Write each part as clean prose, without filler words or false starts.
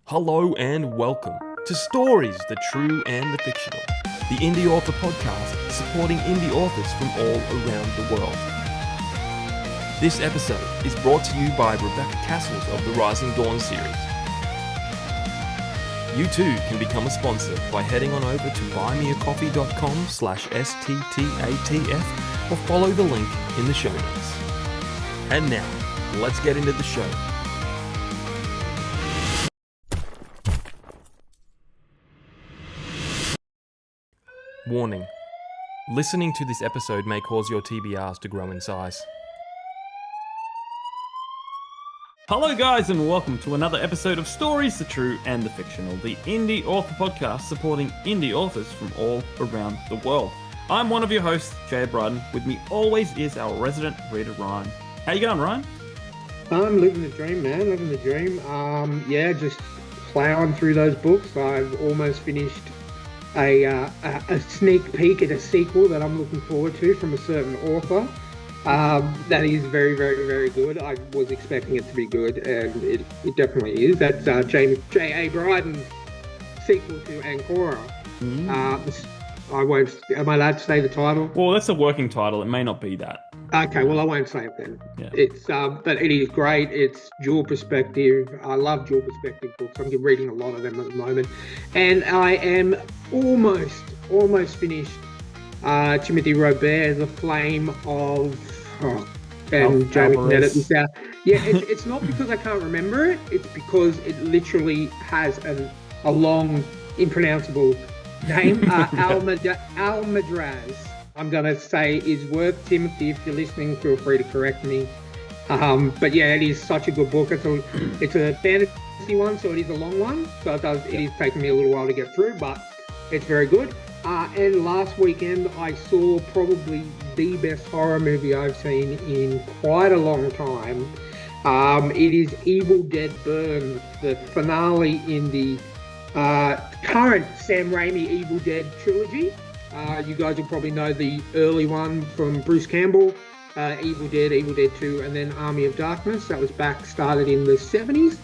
Hello and welcome to Stories, the True and the Fictional, the Indie Author Podcast supporting indie authors from all around the world. This episode is brought to you by Rebecca Castles of the Rising Dawn series. You too can become a sponsor by heading on over to buymeacoffee.com/STTATF or follow the link in the show notes. And now, let's get into the show. Warning. Listening to this episode may cause your TBRs to grow in size. Hello guys and welcome to another episode of Stories, the True and the Fictional, the indie author podcast supporting indie authors from all around the world. I'm one of your hosts, Jay Bryden. With me always is our resident reader, Ryan. How you going, Ryan? I'm living the dream, man, living the dream. Just plowing through those books. I've almost finished a sneak peek at a sequel that I'm looking forward to from a certain author. That is very, very, very good. I was expecting it to be good, and it definitely is. That's J.A. Bryden's sequel to Ancora. Am I allowed to say the title? Well, that's a working title. It may not be that. Okay, well, I won't say it then. Yeah. But it is great. It's dual perspective. I love dual perspective books. I'm reading a lot of them at the moment. And I am almost finished Timothy Robert, The Flame of... and Jamie can edit this out. Yeah, it's not because I can't remember it. It's because it literally has a long, impronounceable name. Al-Madraz, I'm going to say, is worth. Timothy, if you're listening, feel free to correct me. But yeah, it is such a good book. It's a fantasy one, so it is a long one. So it is taking me a little while to get through, but it's very good. And last weekend, I saw probably the best horror movie I've seen in quite a long time. It is Evil Dead Burn, the finale in the current Sam Raimi Evil Dead trilogy. You guys will probably know the early one from Bruce Campbell, Evil Dead 2, and then Army of Darkness. That was started in the 70s.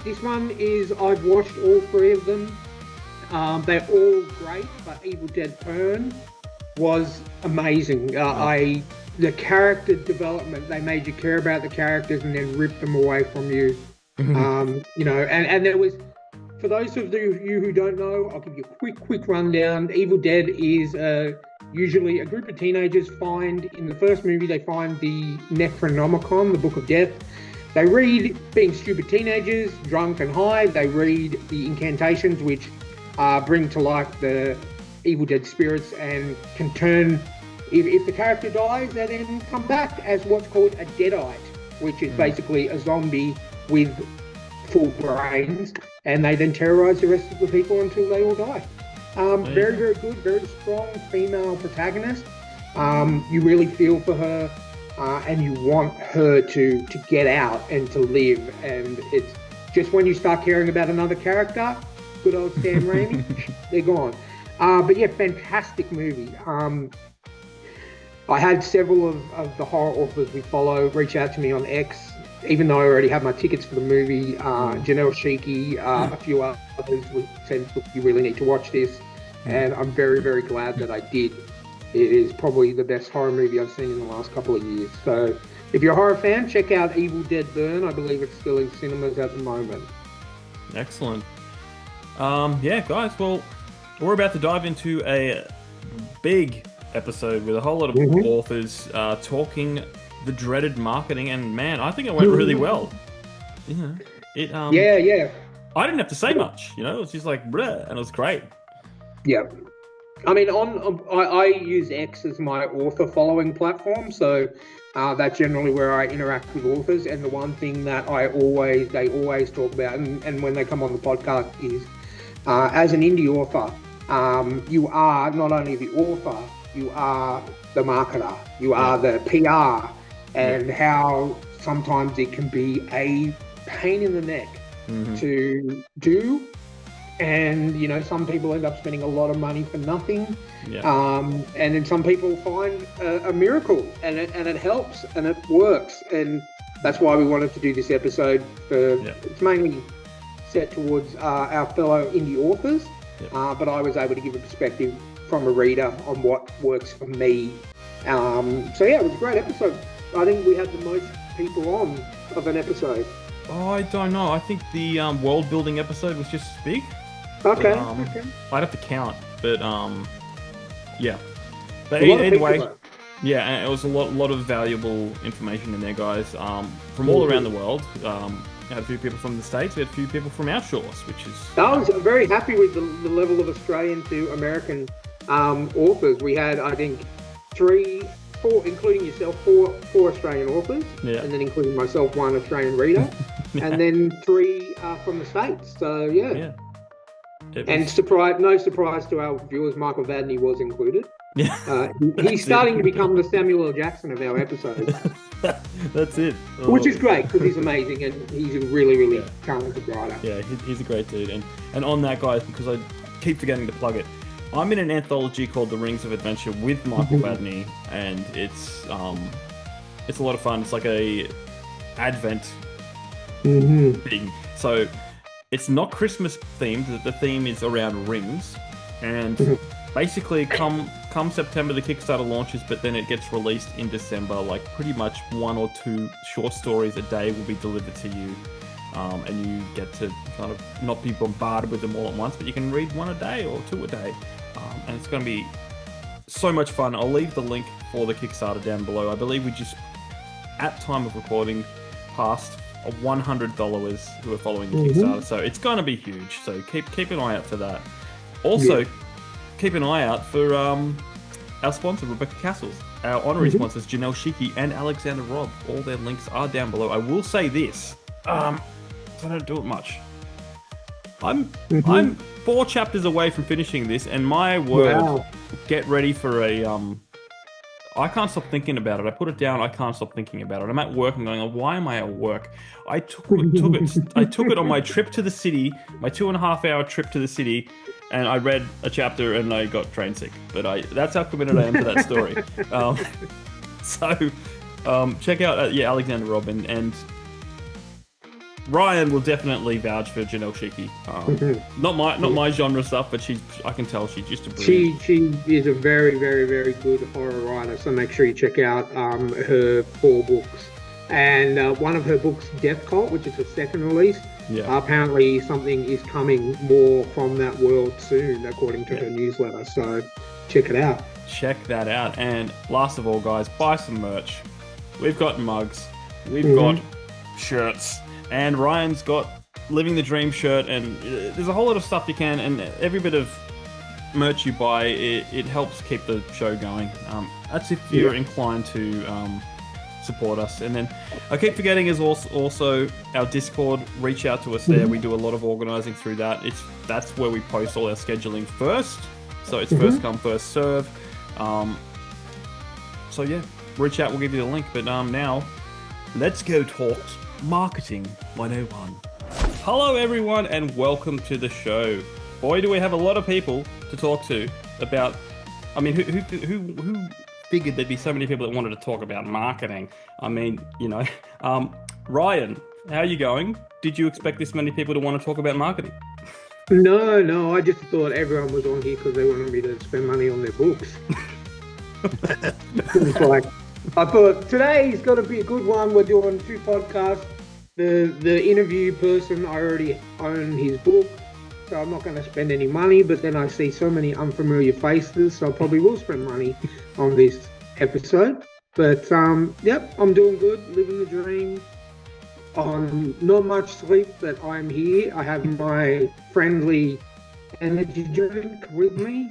This one is, I've watched all three of them. They're all great, but Evil Dead Burn was amazing. The character development, they made you care about the characters and then ripped them away from you. And there was, for those of you who don't know, I'll give you a quick rundown. Evil Dead is usually a group of teenagers in the first movie, they find the Necronomicon, the Book of Death. They read, being stupid teenagers, drunk and high, they read the incantations which bring to life the Evil Dead spirits and can turn, if the character dies, they then come back as what's called a deadite, which is basically a zombie with full brains, and they then terrorize the rest of the people until they all die. Very, very good, very strong female protagonist. You really feel for her, and you want her to get out and to live, and it's just when you start caring about another character, good old Sam Raimi, they're gone. But yeah, fantastic movie. I had several of the horror authors we follow reach out to me on X, even though I already have my tickets for the movie. Janelle Schiecke, a few others said, look, you really need to watch this. And I'm very, very glad that I did. It is probably the best horror movie I've seen in the last couple of years. So if you're a horror fan, check out Evil Dead Burn. I believe it's still in cinemas at the moment. Excellent. Guys, well, we're about to dive into a big episode with a whole lot of authors talking the dreaded marketing, and man, I think it went really well. I didn't have to say much, it was just like, bleh, and it was great. Yeah. I mean, I use X as my author following platform, so that's generally where I interact with authors, and the one thing that they always talk about, and when they come on the podcast is, as an indie author, you are not only the author, you are the marketer, you are the PR, and how sometimes it can be a pain in the neck to do. And, some people end up spending a lot of money for nothing. Yeah. And then some people find a miracle and it helps and it works. And that's why we wanted to do this episode. It's mainly set towards our fellow indie authors, but I was able to give a perspective from a reader on what works for me. So yeah, it was a great episode. I think we had the most people on of an episode. Oh, I don't know. I think the world building episode was just as big. Okay. But, I'd have to count, but yeah. But A lot of anyway, people, yeah, and it was a lot of valuable information in there, guys. From all around the world. We had a few people from the States. We had a few people from our shores, which is. I was very happy with the level of Australian to American authors. We had, I think, 3, 4, including yourself, 4 Australian authors, and then including myself, 1 Australian reader, and then 3 from the States. So yeah. And no surprise to our viewers, Michael Vadney was included. Yeah, he's starting to become the Samuel L. Jackson of our episodes. That's it. Which is great because he's amazing and he's a really, really talented writer. Yeah, he's a great dude. And on that, guys, because I keep forgetting to plug it, I'm in an anthology called The Rings of Adventure with Michael Vadney, and it's a lot of fun. It's like a Advent thing. So it's not Christmas themed. The theme is around rings, and basically come September the Kickstarter launches, but then it gets released in December. Like pretty much 1 or 2 short stories a day will be delivered to you, and you get to kind of not be bombarded with them all at once, but you can read 1 a day or 2 a day, and it's going to be so much fun. I'll leave the link for the Kickstarter down below. I believe we just, at time of recording, passed 100 followers who are following the Kickstarter, so it's going to be huge. So keep an eye out for that. Also, keep an eye out for our sponsor, Rebecca Castles. Our honorary sponsors, Janelle Schiecke and Alexander Robb. All their links are down below. I will say this. I don't do it much. I'm 4 chapters away from finishing this, and my word, get ready for a... I can't stop thinking about it. I put it down. I can't stop thinking about it. I'm at work and going, oh, why am I at work? I took it on my trip to the city, my 2.5-hour trip to the city, and I read a chapter and I got train sick. But that's how committed I am to that story. So check out Alexander Robb and Ryan will definitely vouch for Janelle Schiecke. Not my genre stuff, but I can tell she's just a brilliant. She is a very, very, very good horror writer. So make sure you check out her 4 books, and one of her books, Death Cult, which is her second release. Apparently something is coming more from that world soon, according to her newsletter. So check it out. Check that out. And last of all, guys, buy some merch. We've got mugs. We've got shirts. And Ryan's got Living the Dream shirt, and there's a whole lot of stuff you can, and every bit of merch you buy, it helps keep the show going. That's if you're inclined to support us. And then I keep forgetting is also our Discord. Reach out to us there. We do a lot of organizing through that. That's where we post all our scheduling first. So it's first come, first serve. So yeah, reach out. We'll give you the link. But now, let's go talk Marketing 101. Hello everyone and welcome to the show. Boy, do we have a lot of people to talk to about... I mean, who figured there'd be so many people that wanted to talk about marketing? I mean, Ryan, how are you going? Did you expect this many people to want to talk about marketing? No, I just thought everyone was on here because they wanted me to spend money on their books. It's like, I thought today's got to be a good one. We're doing 2 podcasts. The interview person, I already own his book, so I'm not going to spend any money. But then I see so many unfamiliar faces, so I probably will spend money on this episode. But yep, I'm doing good, living the dream. On not much sleep, but I'm here. I have my friendly energy drink with me.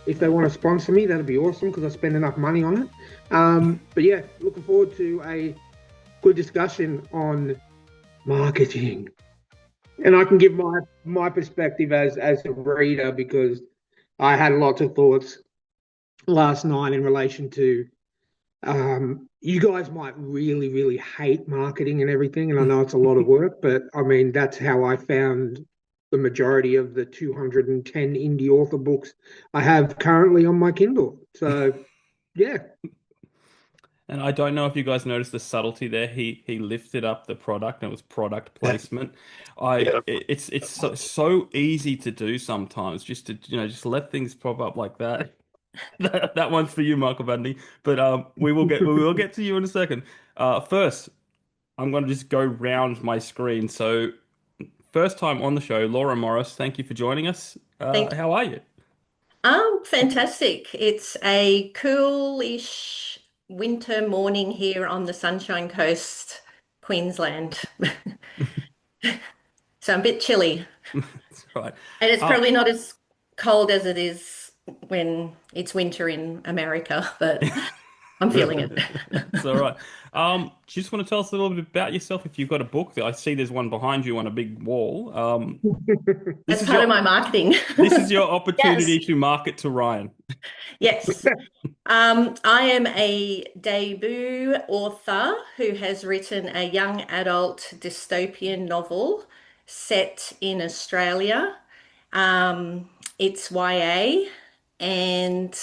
If they want to sponsor me, that'd be awesome because I spend enough money on it. But yeah, looking forward to a good discussion on marketing. And I can give my perspective as a reader because I had lots of thoughts last night in relation to you guys might really, really hate marketing and everything, and I know it's a lot of work, but I mean, that's how I found the majority of the 210 indie author books I have currently on my Kindle. So, yeah. And I don't know if you guys noticed the subtlety there. He lifted up the product and it was product placement. It's so easy to do sometimes, just to just let things pop up like that. That one's for you, Michael Bundy. But we will get to you in a second. First, I'm going to just go round my screen. So first time on the show, Laura Morris. Thank you for joining us. Thank How are you? Fantastic. It's a coolish winter morning here on the Sunshine Coast, Queensland. So I'm a bit chilly. That's right. And it's Uh, probably not as cold as it is when it's winter in America, but I'm feeling it. It's all right. Just want to tell us a little bit about yourself. If you've got a book, I see there's one behind you on a big wall. This That's is part your of my marketing. this is your Yes. opportunity to market to Ryan. Yes. I am a debut author who has written a young adult dystopian novel set in Australia. It's YA and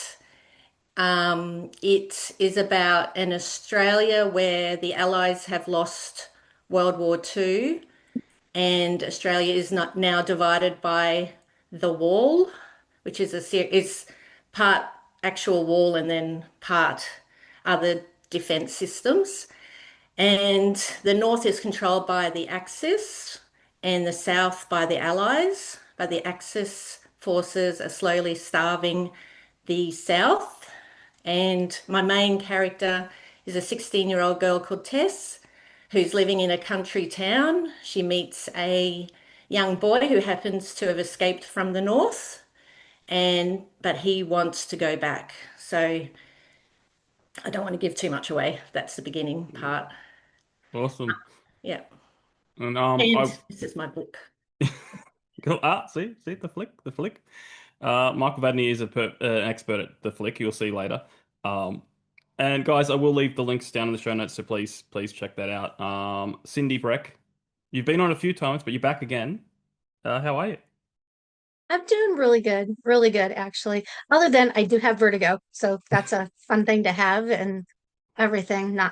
it is about an Australia where the Allies have lost World War II and Australia is not now divided by the wall, which is part actual wall and then part other defense systems. And the north is controlled by the Axis and the south by the Allies. But the Axis forces are slowly starving the south. And my main character is a 16-year-old girl called Tess who's living in a country town. She meets a young boy who happens to have escaped from the north, and but he wants to go back. So I don't want to give too much away. That's the beginning part. Awesome. Yeah. And And I this is my book. see the flick. Michael Vadney is an expert at the flick. You'll see later. Um, and guys, I will leave the links down in the show notes, so please check that out. Cindy Breck, you've been on a few times, but you're back again. How are you? I'm doing really good actually. Other than I do have vertigo, so that's a fun thing to have and everything, not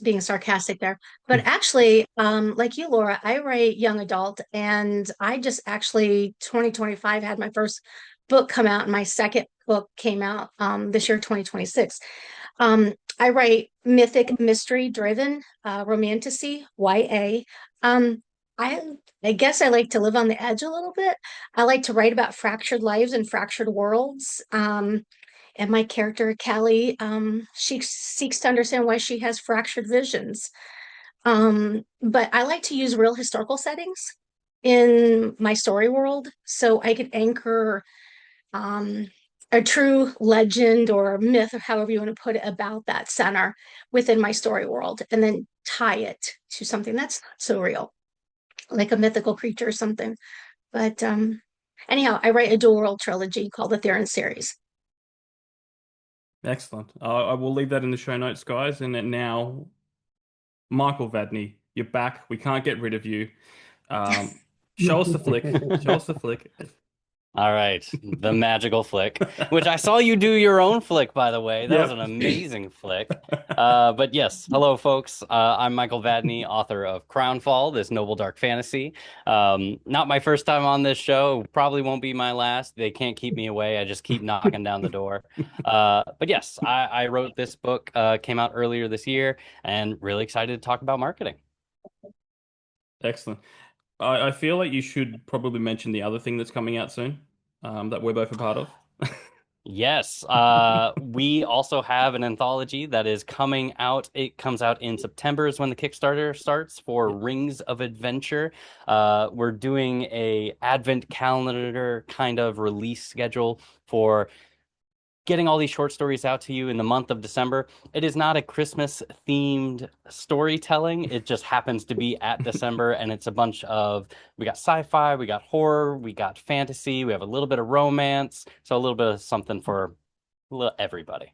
being sarcastic there. But actually, like you, Laura, I write young adult and I just actually 2025 had my first book come out and my second book came out this year, 2026. I write mythic, mystery driven, romanticy, YA. Um, I I guess I like to live on the edge a little bit. I like to write about fractured lives and fractured worlds. And my character, Callie, she seeks to understand why she has fractured visions. But I like to use real historical settings in my story world so I could anchor um, a true legend or myth, or however you want to put it, about that center within my story world, and then tie it to something that's not so real, like a mythical creature or something. But anyhow, I write a dual world trilogy called the Theron series. Excellent. I will leave that in the show notes, guys. And then now, Michael Vadney, you're back. We can't get rid of you. Show us the flick. Show us the flick. All right, the magical flick, which I saw you do your own flick, by the way. That was Yep. an amazing flick. But yes, hello, folks. I'm Michael Vadney, author of Crownfall, this noble dark fantasy. Not my first time on this show. Probably won't be my last. They can't keep me away. I just keep knocking down the door. But yes, I wrote this book, came out earlier this year, and really excited to talk about marketing. Excellent. I feel like you should probably mention the other thing that's coming out soon, that we're both a part of. Yes, we also have an anthology that is coming out. It comes out in September is when the Kickstarter starts for Rings of Adventure. We're doing a advent calendar kind of release schedule for getting all these short stories out to you in the month of December. It is not a Christmas themed storytelling. It just happens to be at December, and it's a bunch of, we got sci-fi, we got horror, we got fantasy, we have a little bit of romance, so a little bit of something for everybody.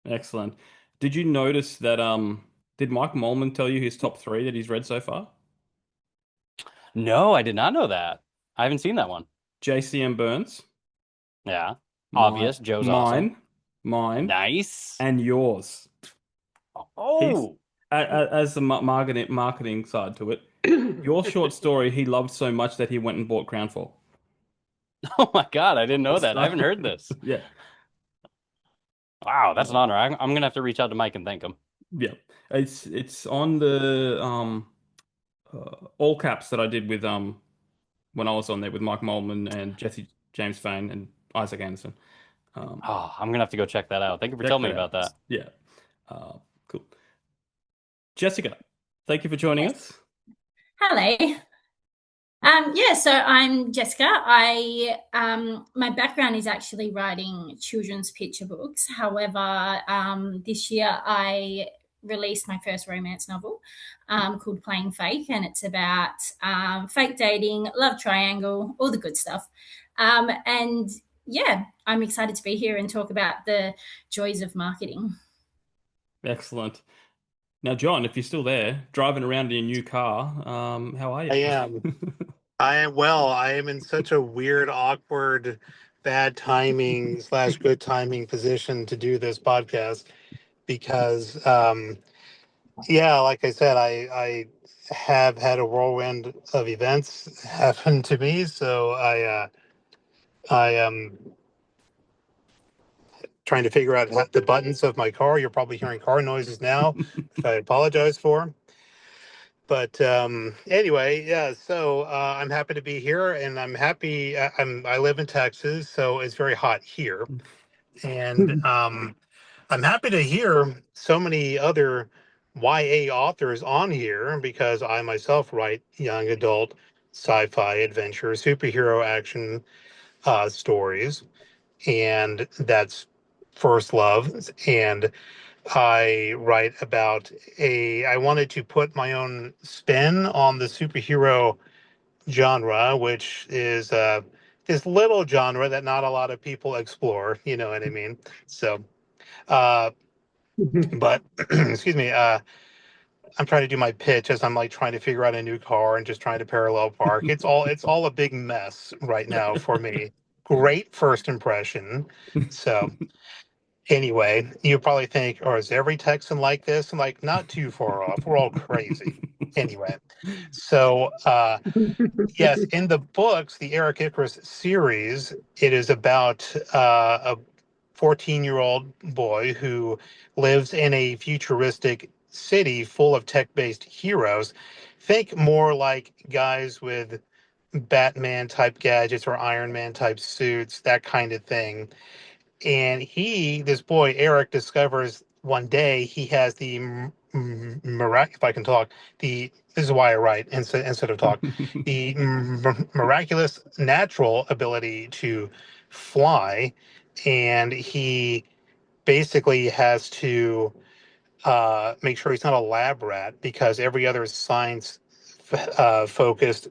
Excellent. Did you notice that did Mike Molman tell you his top 3 that he's read so far? No, I did not know that. I haven't seen that one. JCM Burns. Yeah. Obvious. Joe's awesome. Mine. Nice. And yours. He's Oh, as the marketing side to it. Your short story he loved so much that he went and bought Crown for. oh my God, I didn't know that. I So, haven't heard this. yeah, Wow, that's an uh, honor. I'm gonna have to reach out to Mike and thank him. yeah. It's on the all caps that I did with when I was on there with Mike Moldman and Jesse James Fain and Isaac Anderson. Um, Oh, I'm gonna have to go check that out. Thank you for check telling me that about out. that. Yeah, cool. Jessica, thank you for joining Yes. us. Hello. Yeah, so I'm Jessica. My background is actually writing children's picture books. However, this year I released my first romance novel called Playing Fake, and it's about fake dating, love triangle, all the good stuff. And yeah, I'm excited to be here and talk about the joys of marketing. Excellent. Now, John, if you're still there, driving around in your new car, how are you? I am. I am well. I am in such a weird, awkward, bad timing / good timing position to do this podcast because, yeah, like I said, I have had a whirlwind of events happen to me. So I am trying to figure out the buttons of my car. You're probably hearing car noises now, which I apologize for. But anyway, yeah. So I'm happy to be here, and I'm happy. I live in Texas, so it's very hot here, and I'm happy to hear so many other YA authors on here because I myself write young adult sci-fi adventure, superhero action stories, and that's first love. And I write about I wanted to put my own spin on the superhero genre, which is this little genre that not a lot of people explore, you know what I mean? So, uh, but excuse me, I'm trying to do my pitch as I'm like trying to figure out a new car and just trying to parallel park. It's all a big mess right now for me. Great first impression. So, anyway, you probably think, or is every Texan like this? I'm like, not too far off. We're all crazy. Anyway, so yes, in the books, the Eric Icarus series, it is about a 14-year-old boy who lives in a futuristic city full of tech-based heroes. Think more like guys with Batman type gadgets or Iron Man type suits, that kind of thing. And this boy Eric, discovers one day he has the if I can talk, this is why I write instead of talk, the miraculous natural ability to fly, and he basically has to make sure he's not a lab rat because every other science focused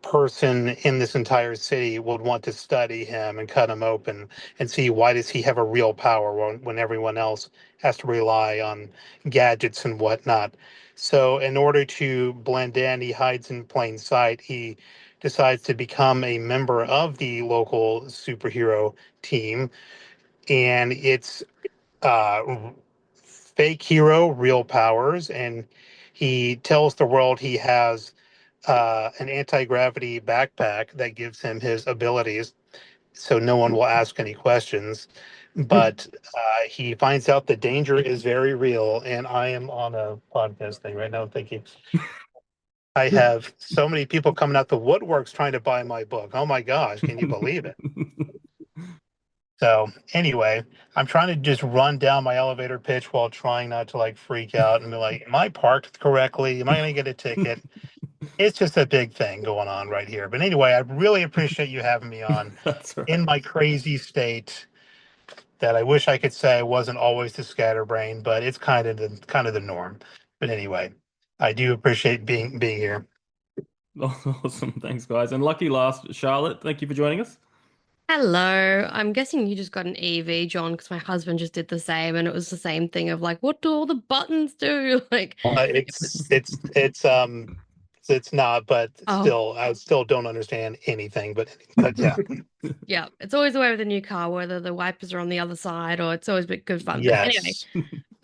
person in this entire city would want to study him and cut him open and see why does he have a real power when everyone else has to rely on gadgets and whatnot. So in order to blend in, he hides in plain sight. He decides to become a member of the local superhero team, and it's uh, fake hero, real powers, and he tells the world he has an anti-gravity backpack that gives him his abilities, so no one will ask any questions. But he finds out the danger is very real, and I am on a podcast thing right now. Thank you. I have so many people coming out the woodworks trying to buy my book. Oh my gosh, can you believe it? So anyway, I'm trying to just run down my elevator pitch while trying not to like freak out and be like, am I parked correctly? Am I going to get a ticket? It's just a big thing going on right here. But anyway, I really appreciate you having me on That's right. in my crazy state that I wish I could say I wasn't always the scatterbrain, but it's kind of the norm. But anyway, I do appreciate being here. Awesome. Thanks, guys. And lucky last, Charlotte, thank you for joining us. Hello. I'm guessing you just got an EV, John, because my husband just did the same, and it was the same thing of like, what do all the buttons do? Like, It's not, but oh, still, I still don't understand anything. But yeah, yeah, it's always the way with a new car, whether the wipers are on the other side or it's always a bit good fun. But anyway, yes.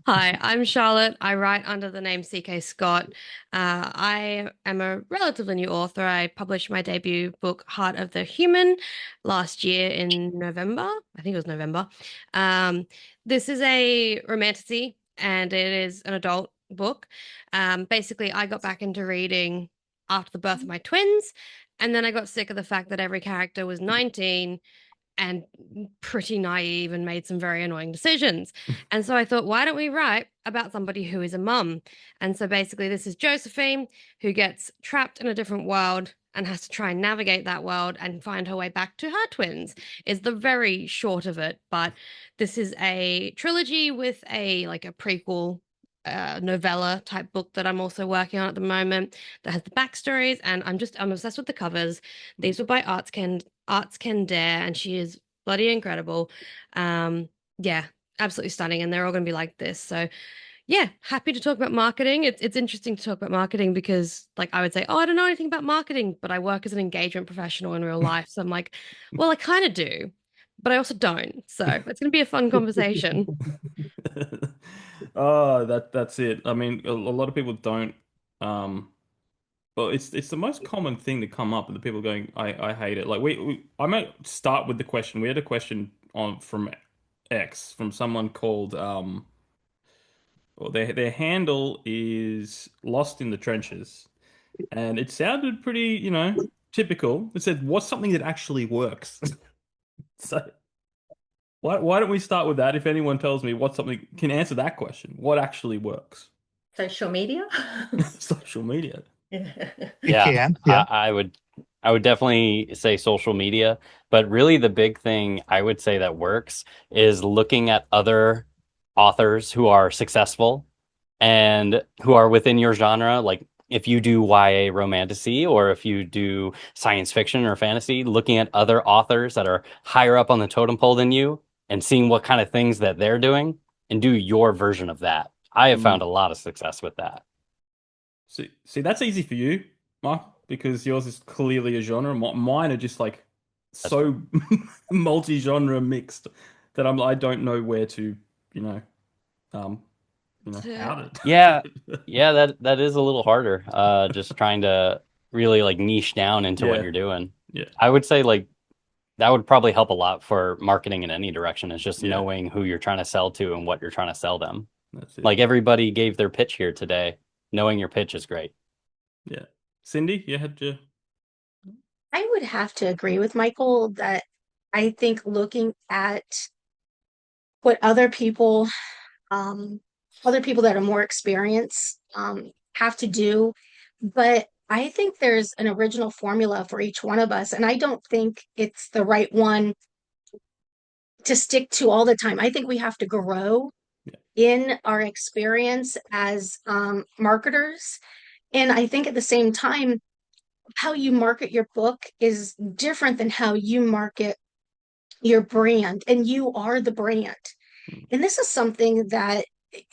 Hi, I'm Charlotte. I write under the name CK Scott. I am a relatively new author. I published my debut book, Heart of the Human, last year in November. I think it was November. Um, this is a romantasy and it is an adult book. Basically, I got back into reading after the birth of my twins, and then I got sick of the fact that every character was 19 and pretty naive and made some very annoying decisions. And so I thought, why don't we write about somebody who is a mum? And so basically, this is Josephine who gets trapped in a different world and has to try and navigate that world and find her way back to her twins, is the very short of it. But this is a trilogy with a prequel novella type book that I'm also working on at the moment that has the backstories, and I'm obsessed with the covers. These were by Arts Can Dare, and she is bloody incredible. Yeah, absolutely stunning, and they're all going to be like this. So yeah, happy to talk about marketing. It's interesting to talk about marketing because I would say, oh, I don't know anything about marketing, but I work as an engagement professional in real life. So I'm like, well, I kind of do, but I also don't. So it's going to be a fun conversation. Oh, that's it. I mean, a lot of people don't. Well, it's the most common thing to come up, and the people going, I hate it. I might start with the question. We had a question on from X from someone called well, their handle is Lost in the Trenches, and it sounded pretty, typical. It said, "What's something that actually works?" So why don't we start with that? If anyone tells me what something can answer that question, what actually works? Social media? Social media. It Yeah, can. Yeah. I would definitely say social media, but really the big thing I would say that works is looking at other authors who are successful and who are within your genre. Like if you do YA romantasy or if you do science fiction or fantasy, looking at other authors that are higher up on the totem pole than you and seeing what kind of things that they're doing and do your version of that. I have found a lot of success with that. See, that's easy for you, Mark, because yours is clearly a genre. Mine are just That's true. so multi-genre mixed that I don't know where to, um, To out it. Yeah, yeah, that is a little harder. Just trying to really niche down into what Yeah, you're doing. yeah, I would say that would probably help a lot for marketing in any direction, is just yeah. knowing who you're trying to sell to and what you're trying to sell them. That's it. Like everybody gave their pitch here today. Knowing your pitch is great. Yeah. Cindy, you had your I would have to agree with Michael that I think looking at what other people that are more experienced, have to do, but I think there's an original formula for each one of us, and I don't think it's the right one to stick to all the time. I think we have to grow yeah. in our experience as marketers. And I think at the same time, how you market your book is different than how you market your brand, and you are the brand. And this is something that,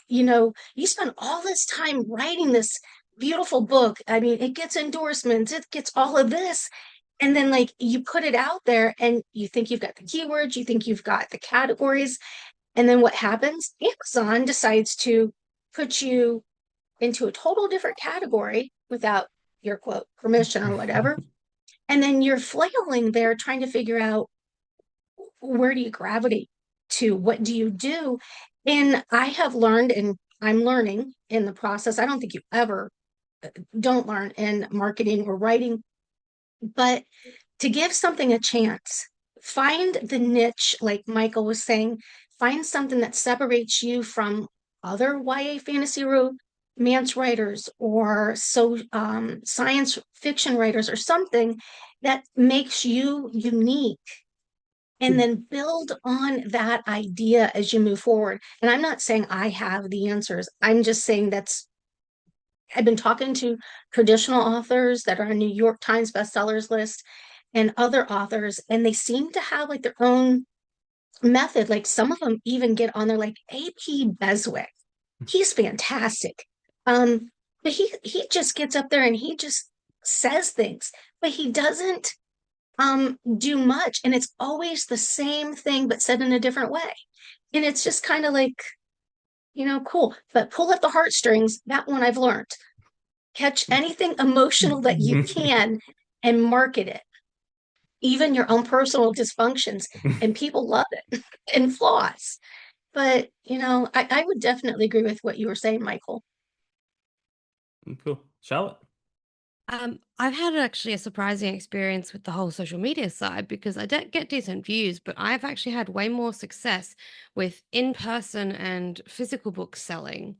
you spend all this time writing this beautiful book. I mean, it gets endorsements, it gets all of this. And then, you put it out there and you think you've got the keywords, you think you've got the categories. And then what happens? Amazon decides to put you into a total different category without your quote permission or whatever. And then you're flailing there trying to figure out, where do you gravitate to? What do you do? And I have learned, and I'm learning in the process. I don't think you ever don't learn in marketing or writing, but to give something a chance, find the niche, like Michael was saying, find something that separates you from other YA fantasy romance writers or science fiction writers, or something that makes you unique, and then build on that idea as you move forward. And I'm not saying I have the answers. I'm just saying I've been talking to traditional authors that are on New York Times bestsellers list and other authors, and they seem to have their own method. Like some of them even get on there, like AP Beswick. He's fantastic. But he just gets up there and he just says things, but he doesn't do much, and it's always the same thing but said in a different way. And it's just kind of like, cool. But pull at the heartstrings. That one I've learned. Catch anything emotional that you can and market it. Even your own personal dysfunctions, and people love it and flaws. But, I would definitely agree with what you were saying, Michael. Cool. Charlotte? I've had actually a surprising experience with the whole social media side because I get decent views, but I've actually had way more success with in-person and physical books selling.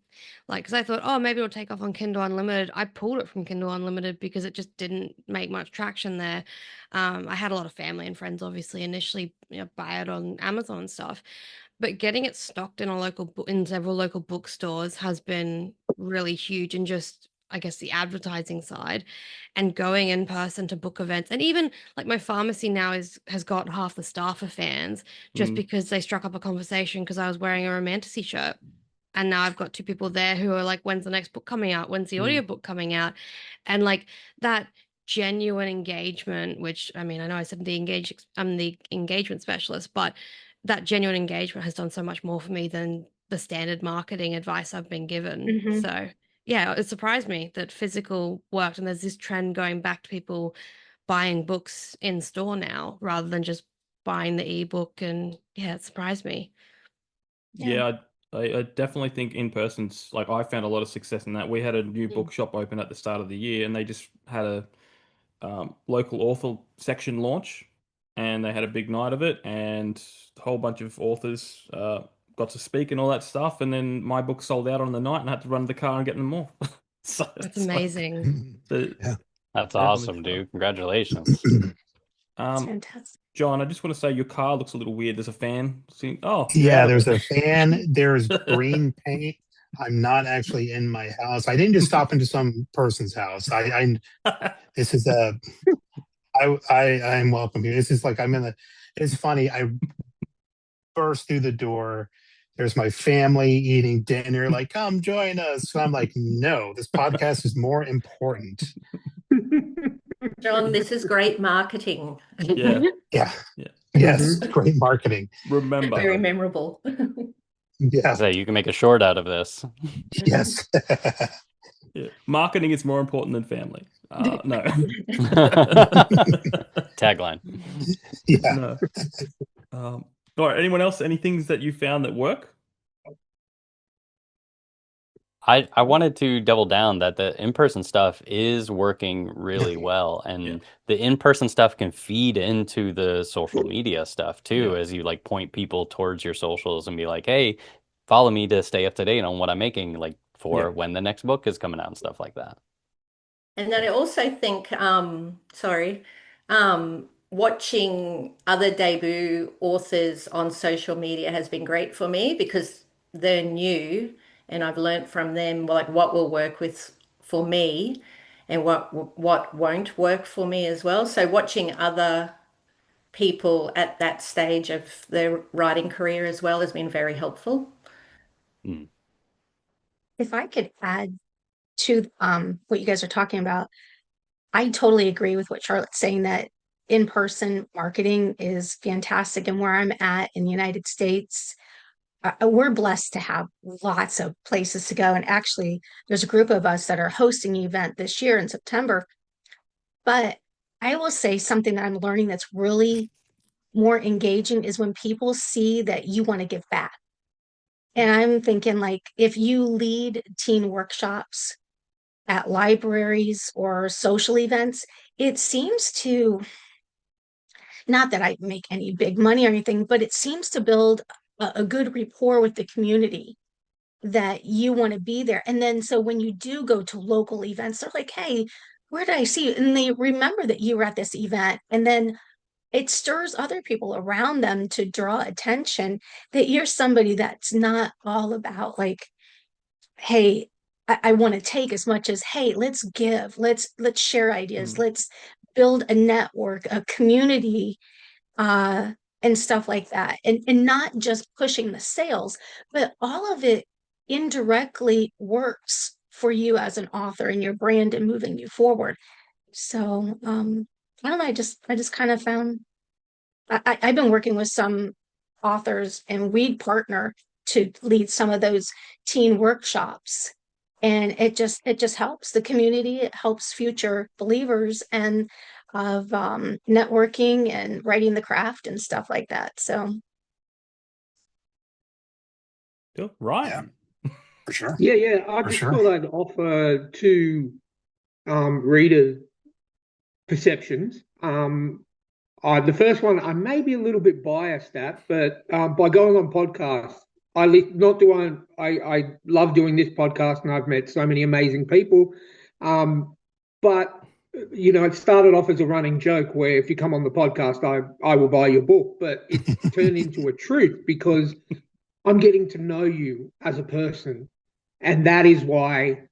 Like, because I thought, oh, maybe it'll take off on Kindle Unlimited. I pulled it from Kindle Unlimited because it just didn't make much traction there. I had a lot of family and friends, obviously, initially, buy it on Amazon and stuff, but getting it stocked in in several local bookstores has been really huge, and just I guess the advertising side and going in person to book events. And even like my pharmacy now has got half the staff are fans just because they struck up a conversation because I was wearing a romantasy shirt. And now I've got two people there who are like, when's the next book coming out? When's the audiobook coming out? And like that genuine engagement, which I mean, I know I said I'm the engagement specialist, but that genuine engagement has done so much more for me than the standard marketing advice I've been given. So yeah, it surprised me that physical worked, and there's this trend going back to people buying books in store now rather than just buying the ebook. And yeah, it surprised me. Yeah, I definitely think in person's like I found a lot of success in that. We had a new bookshop open at the start of the year, and they just had a local author section launch, and they had a big night of it, and a whole bunch of authors got to speak and all that stuff. And then my book sold out on the night, and I had to run to the car and get them more. So That's amazing. That's awesome, dude. Congratulations. That's fantastic. John, I just want to say your car looks a little weird. There's a fan. Oh, yeah, there's a fan. There's green paint. I'm not actually in my house. I didn't just stop into some person's house. This is I'm welcome here. This is like it's funny. I burst through the door. There's my family eating dinner, like, come join us. So I'm like, no, this podcast is more important. John, this is great marketing. Yeah. Yes, great marketing. Remember. Very memorable. Yeah. So you can make a short out of this. Yes. Yeah. Marketing is more important than family. No. Tagline. Yeah. No. All right. Anyone else? Any things that you found that work? I wanted to double down that the in-person stuff is working really well, and the in-person stuff can feed into the social media stuff too, as you like point people towards your socials and be like, hey, follow me to stay up to date on what I'm making, like for when the next book is coming out and stuff like that. And then I also think, watching other debut authors on social media has been great for me because they're new and I've learned from them like what will work for me and what won't work for me as well. So watching other people at that stage of their writing career as well has been very helpful. If I could add to what you guys are talking about, I totally agree with what Charlotte's saying, that in-person marketing is fantastic. And where I'm at in the United States, we're blessed to have lots of places to go. And actually, there's a group of us that are hosting an event this year in September. But I will say something that I'm learning that's really more engaging is when people see that you want to give back. And I'm thinking, like, if you lead teen workshops at libraries or social events, it seems to, not that I make any big money or anything, but it seems to build a good rapport with the community that you want to be there. And then so when you do go to local events, they're like, hey, where did I see you? And they remember that you were at this event. And then it stirs other people around them to draw attention that you're somebody that's not all about like, hey, I want to take as much as, hey, let's give, let's share ideas, let's build a network, a community, and stuff like that. And not just pushing the sales, but all of it indirectly works for you as an author and your brand and moving you forward. So I don't know, I just kind of found I've been working with some authors and we'd partner to lead some of those teen workshops. And it just helps the community. It helps future believers and of networking and writing the craft and stuff like that. So, right. Yeah, for sure. Yeah. I just thought I'd offer two reader perceptions. The first one I may be a little bit biased at, but by going on podcasts, I love doing this podcast, and I've met so many amazing people. But it started off as a running joke where if you come on the podcast, I will buy your book, but it's turned into a truth because I'm getting to know you as a person, and that is 90%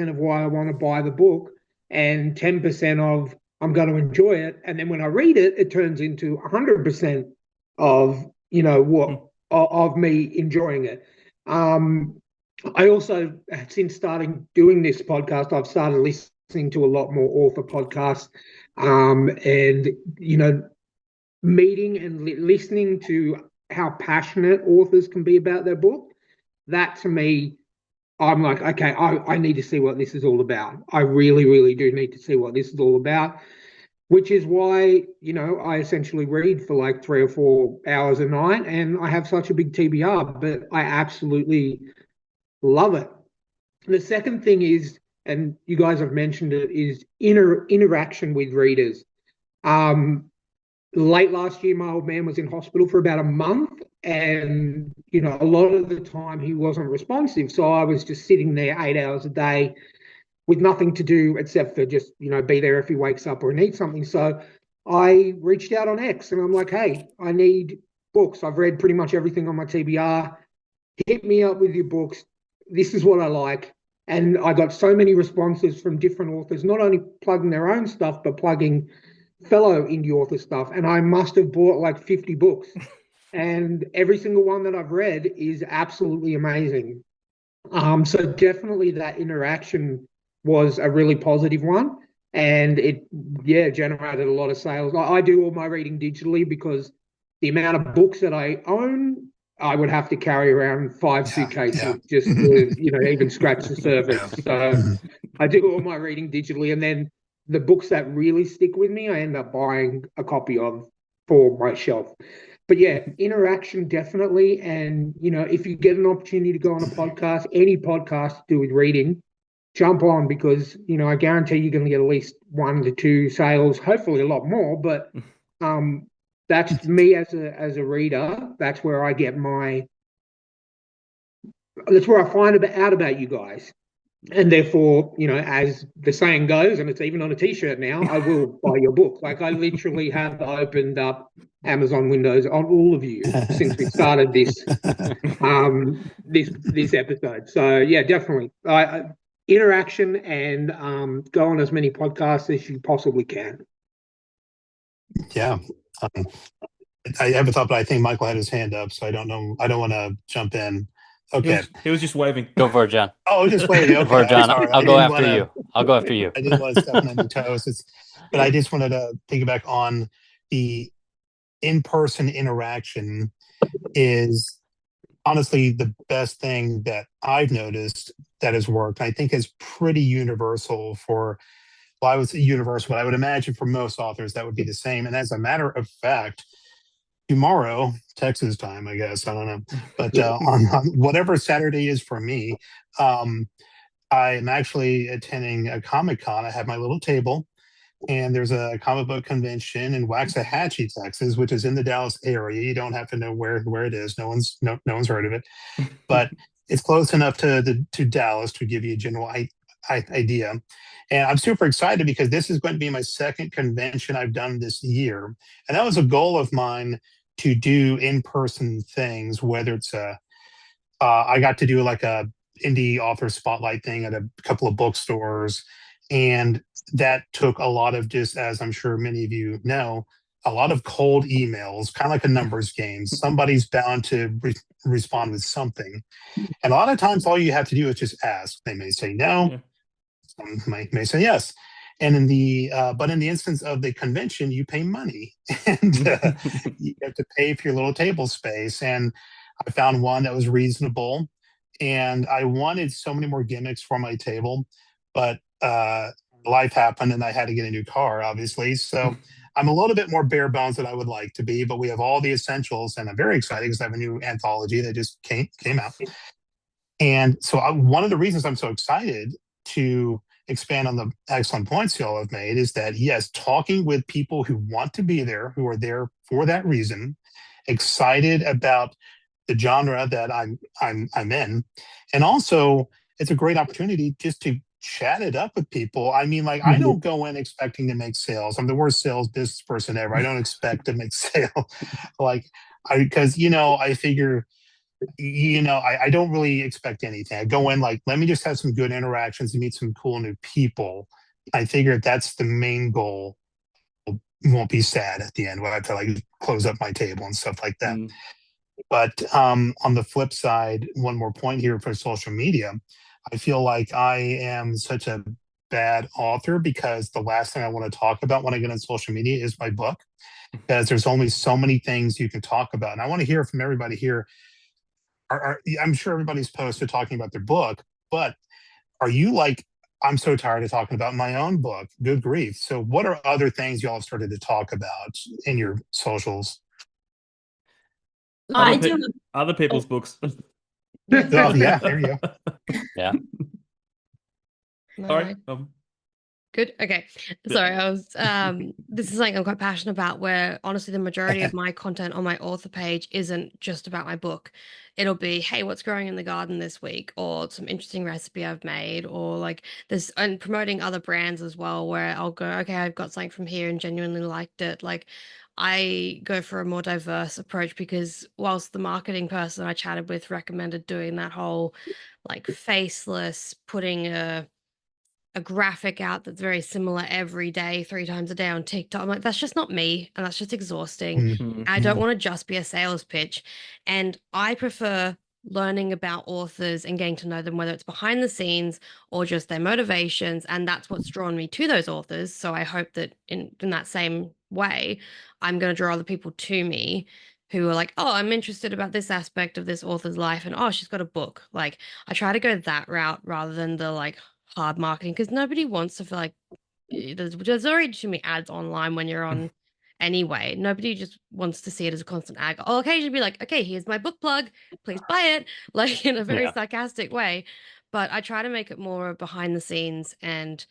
of why I want to buy the book, and 10% of I'm going to enjoy it, and then when I read it, it turns into 100% of of me enjoying it. I also, since starting doing this podcast, I've started listening to a lot more author podcasts, and meeting and listening to how passionate authors can be about their book. That to me, I'm like, okay, I need to see what this is all about. I really, really do need to see what this is all about, which is why, I essentially read for like 3 or 4 hours a night, and I have such a big TBR, but I absolutely love it. The second thing is, and you guys have mentioned it, is interaction with readers. Late last year, my old man was in hospital for about a month, and a lot of the time he wasn't responsive, so I was just sitting there 8 hours a day with nothing to do except for just be there if he wakes up or needs something. So I reached out on X, and I'm like, hey, I need books. I've read pretty much everything on my TBR. Hit me up with your books. This is what I like. And I got so many responses from different authors, not only plugging their own stuff, but plugging fellow indie author stuff. And I must have bought like 50 books. And every single one that I've read is absolutely amazing. So definitely that interaction was a really positive one. And it, generated a lot of sales. I do all my reading digitally because the amount of books that I own, I would have to carry around 5 suitcases just to, even scratch the surface. So I do all my reading digitally, and then the books that really stick with me, I end up buying a copy of for my shelf. But interaction definitely. And, if you get an opportunity to go on a podcast, any podcast to do with reading, jump on, because, I guarantee you're going to get at least 1 to 2 sales, hopefully a lot more. But that's me as a reader. That's where I get that's where I find out about you guys. And therefore, as the saying goes, and it's even on a T-shirt now, I will buy your book. Like, I literally have opened up Amazon windows on all of you since we started this this episode. So definitely, interaction, and go on as many podcasts as you possibly can. Yeah. I have a thought, but I think Michael had his hand up, so I don't know. I don't want to jump in. Okay. He was just waving. Go for it, John. Oh, just waving. Okay. Go for it, John. I'll go after you. I'll go after you. I didn't want to step on any toes. But I just wanted to piggyback on the in-person interaction is honestly the best thing that I've noticed that has worked. I think is pretty universal for, well, I would say universal, but I would imagine for most authors that would be the same. And as a matter of fact, tomorrow, Texas time, I guess, I don't know, but on whatever Saturday is for me, I am actually attending a Comic-Con. I have my little table, and there's a comic book convention in Waxahachie, Texas, which is in the Dallas area. You don't have to know where it is. No one's heard of it, but it's close enough to Dallas to give you a general idea. And I'm super excited because this is going to be my second convention I've done this year. And that was a goal of mine, to do in-person things, whether it's I got to do like a indie author spotlight thing at a couple of bookstores. And that took a lot of, just as I'm sure many of you know, a lot of cold emails, kind of like a numbers game. Somebody's bound to respond with something. And a lot of times all you have to do is just ask. They may say no. Some may say yes. And in the but in the instance of the convention, you pay money, and you have to pay for your little table space. And I found one that was reasonable, and I wanted so many more gimmicks for my table, but life happened and I had to get a new car, obviously. So I'm a little bit more bare bones than I would like to be, but we have all the essentials, and I'm very excited because I have a new anthology that just came out. And so one of the reasons I'm so excited to expand on the excellent points y'all have made is that, yes, talking with people who want to be there, who are there for that reason, excited about the genre that I'm in, and also it's a great opportunity just to chat it up with people. I mean, like, I don't go in expecting to make sales. I'm the worst sales business person ever. I don't expect to make sales, like, because I figure, I don't really expect anything. I go in like, let me just have some good interactions and meet some cool new people. I figure that's the main goal. Won't be sad at the end when I have to like close up my table and stuff like that. But on the flip side, one more point here for social media. I feel like I am such a bad author because the last thing I want to talk about when I get on social media is my book, because there's only so many things you can talk about. And I want to hear from everybody here. I'm sure everybody's posted talking about their book, but are you like, I'm so tired of talking about my own book? Good grief. So what are other things y'all have started to talk about in your socials? Other people's books. Oh, yeah, there you go. Yeah. All right. Good. Okay. Sorry, I was this is something I'm quite passionate about, where honestly the majority of my content on my author page isn't just about my book. It'll be, hey, what's growing in the garden this week, or some interesting recipe I've made, or like this, and promoting other brands as well, where I'll go, okay, I've got something from here and genuinely liked it. Like, I go for a more diverse approach because whilst the marketing person I chatted with recommended doing that whole like faceless, putting a graphic out that's very similar every day, 3 times a day on TikTok, I'm like, that's just not me, and that's just exhausting. I don't want to just be a sales pitch. And I prefer learning about authors and getting to know them, whether it's behind the scenes or just their motivations. And that's what's drawn me to those authors. So I hope that in that same way, I'm going to draw other people to me who are like, oh, I'm interested about this aspect of this author's life, and oh, she's got a book. Like, I try to go that route rather than the like hard marketing, because nobody wants to feel like there's already too many ads online when you're on anyway. Nobody just wants to see it as a constant ad. I'll occasionally be like, okay, here's my book plug, please buy it, like in a very sarcastic way. But I try to make it more behind the scenes and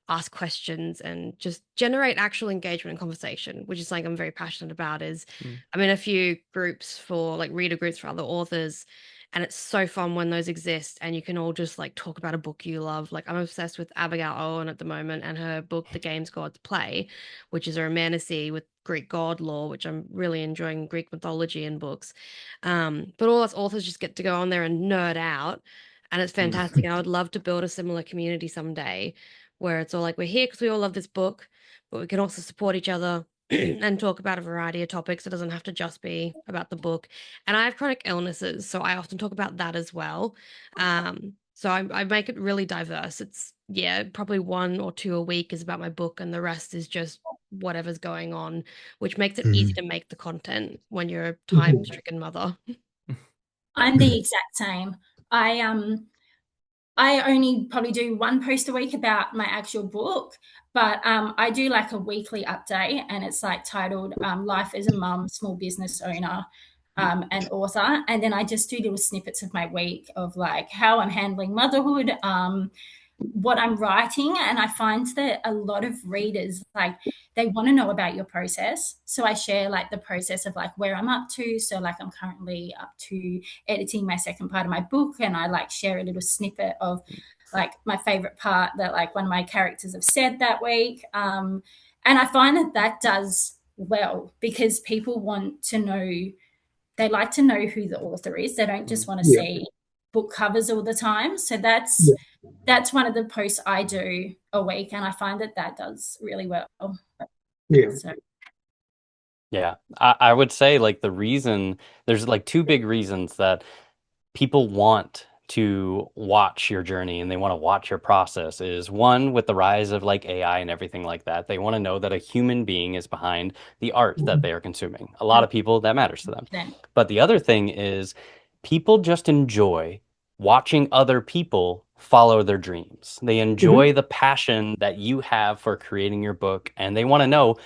ask questions and just generate actual engagement and conversation, which is something I'm very passionate about. I'm in a few groups for like reader groups for other authors, and it's so fun when those exist and you can all just like talk about a book you love. Like, I'm obsessed with Abigail Owen at the moment and her book The Games Gods Play, which is a romantasy with Greek god lore, which I'm really enjoying, Greek mythology and books. But all us authors just get to go on there and nerd out, and it's fantastic. And I would love to build a similar community someday where it's all like, we're here because we all love this book, but we can also support each other and talk about a variety of topics. It doesn't have to just be about the book. And I have chronic illnesses, so I often talk about that as well. So I make it really diverse. It's, probably 1 or 2 a week is about my book, and the rest is just whatever's going on, which makes it easy to make the content when you're a time-stricken mother. I'm the exact same. I only probably do 1 post a week about my actual book, but I do like a weekly update, and it's like titled Life as a Mum, Small Business Owner, and Author. And then I just do little snippets of my week of like how I'm handling motherhood, what I'm writing. And I find that a lot of readers, like, they want to know about your process. So I share like the process of like where I'm up to. So like I'm currently up to editing my second part of my book, and I like share a little snippet of like my favorite part that like one of my characters have said that week. And I find that that does well because people want to know, they like to know who the author is. They don't just want to see book covers all the time. So that's one of the posts I do a week, and I find that that does really well. So. Yeah, I would say like the reason, there's like 2 big reasons that people want to watch your journey and they want to watch your process is, one, with the rise of like AI and everything like that, they want to know that a human being is behind the art that they are consuming. A lot of people, that matters to them. Then. But the other thing is people just enjoy watching other people follow their dreams. They enjoy the passion that you have for creating your book, and they want to know,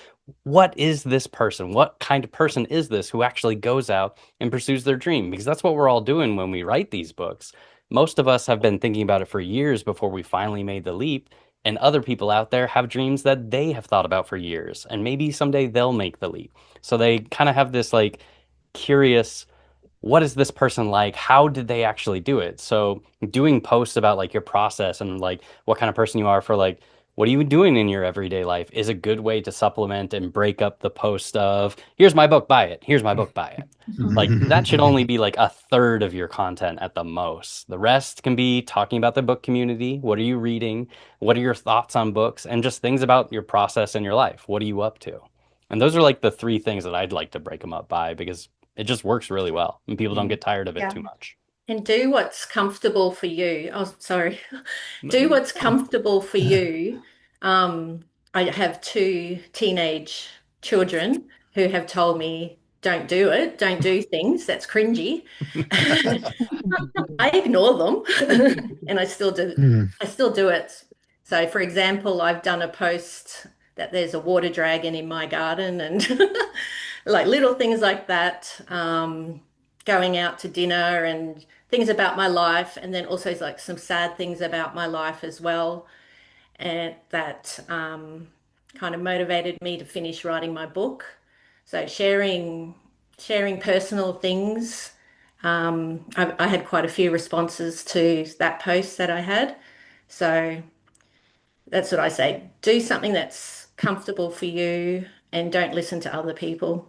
what is this person? What kind of person is this who actually goes out and pursues their dream? Because that's what we're all doing when we write these books. Most of us have been thinking about it for years before we finally made the leap. And other people out there have dreams that they have thought about for years. And maybe someday they'll make the leap. So they kind of have this like curious, what is this person like? How did they actually do it? So doing posts about like your process and like what kind of person you are for like, what are you doing in your everyday life is a good way to supplement and break up the post of, here's my book, buy it. Here's my book, buy it. Like that should only be like a third of your content at the most. The rest can be talking about the book community. What are you reading? What are your thoughts on books? And just things about your process in your life. What are you up to? And those are like the three things that I'd like to break them up by, because it just works really well and people don't get tired of it too much. And do what's comfortable for you. Oh, sorry. Do what's comfortable for you. I have 2 teenage children who have told me, don't do it, don't do things, that's cringy. I ignore them and I still do it. So for example, I've done a post that there's a water dragon in my garden and like little things like that. Going out to dinner and things about my life, and then also like some sad things about my life as well, and that kind of motivated me to finish writing my book. So sharing personal things. I had quite a few responses to that post that I had. So that's what I say. Do something that's comfortable for you and don't listen to other people.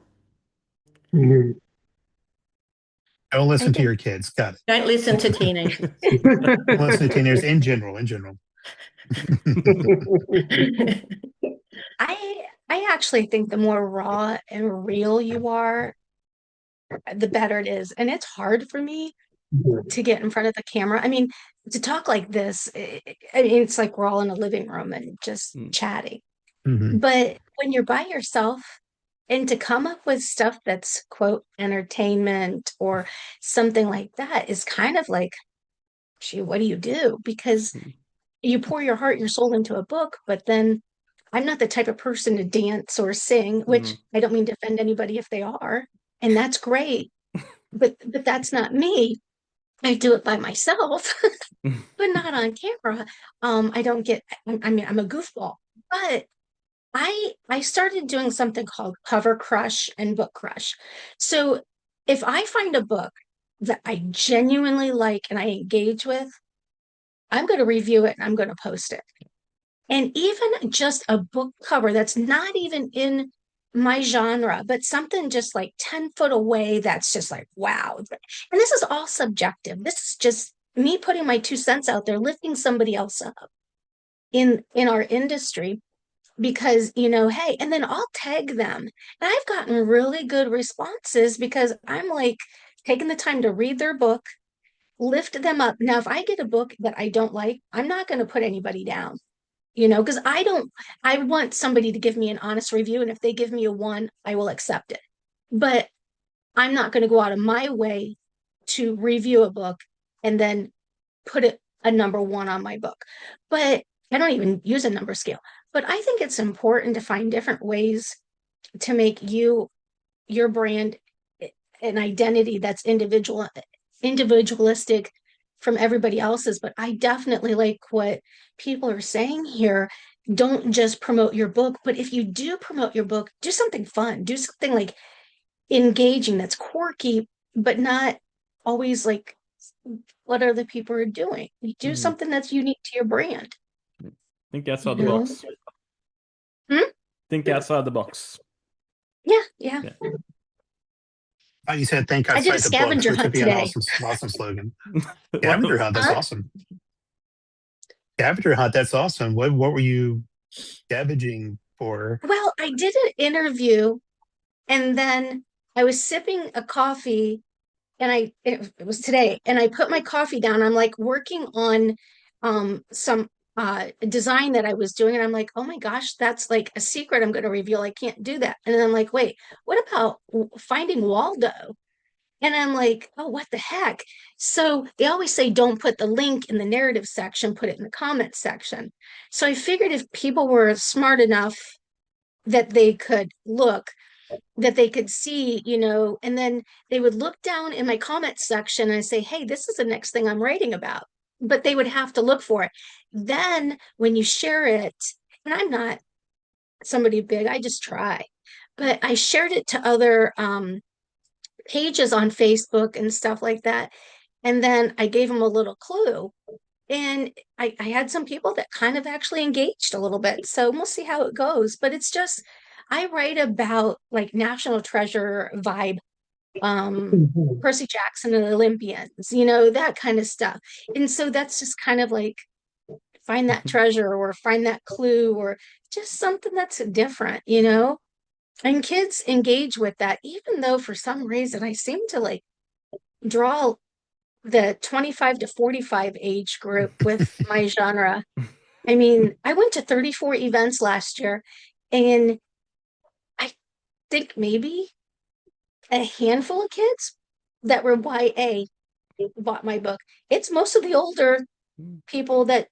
Don't listen to your kids. Got it. Don't listen to teenagers. Don't listen to teenagers in general. I actually think the more raw and real you are, the better it is. And it's hard for me to get in front of the camera. I mean, to talk like this, I mean, it's like we're all in a living room and just chatting. But when you're by yourself, and to come up with stuff that's quote entertainment or something like that is kind of like, gee, what do you do? Because you pour your heart, your soul into a book, but then I'm not the type of person to dance or sing, which I don't mean to offend anybody if they are, and that's great. But that's not me. I do it by myself, but not on camera. I mean, I'm a goofball, but I started doing something called Cover Crush and Book Crush. So if I find a book that I genuinely like and I engage with, I'm going to review it and I'm going to post it. And even just a book cover that's not even in my genre, but something just like 10 foot away that's just like, wow. And this is all subjective. This is just me putting my 2 cents out there, lifting somebody else up in our industry. Because, hey, and then I'll tag them. And I've gotten really good responses because I'm like taking the time to read their book, lift them up. Now, if I get a book that I don't like, I'm not going to put anybody down, because I want somebody to give me an honest review. And if they give me a 1, I will accept it. But I'm not going to go out of my way to review a book and then put it a number 1 on my book. But I don't even use a number scale. But I think it's important to find different ways to make your brand an identity that's individualistic from everybody else's. But I definitely like what people are saying here. Don't just promote your book, but if you do promote your book, do something fun, do something like engaging that's quirky, but not always like what other people are doing. You do something that's unique to your brand. Think outside the box. Think outside the box. Yeah. Oh, you said think outside I did a the box, scavenger which would hunt be today. an awesome slogan. Scavenger hunt, that's awesome. Scavenger hunt, that's awesome. What were you scavenging for? Well, I did an interview and then I was sipping a coffee and it was today, and I put my coffee down. I'm like working on some design that I was doing, and I'm like, oh my gosh, that's like a secret I'm going to reveal. I can't do that. And then I'm like, wait, what about finding Waldo? And I'm like, oh, what the heck? So they always say don't put the link in the narrative section, put it in the comment section. So I figured if people were smart enough that they could look, that they could see, and then they would look down in my comment section and say, hey, this is the next thing I'm writing about. But they would have to look for it. Then when you share it, and I'm not somebody big, I just try, but I shared it to other pages on Facebook and stuff like that. And then I gave them a little clue. And I had some people that kind of actually engaged a little bit. So we'll see how it goes. But it's just, I write about like National Treasure vibe, Percy Jackson and Olympians, that kind of stuff. And so that's just kind of like find that treasure or find that clue or just something that's different, And kids engage with that, even though for some reason I seem to like draw the 25 to 45 age group with my genre. I mean, I went to 34 events last year, and I think maybe a handful of kids that were YA bought my book. It's most of the older people that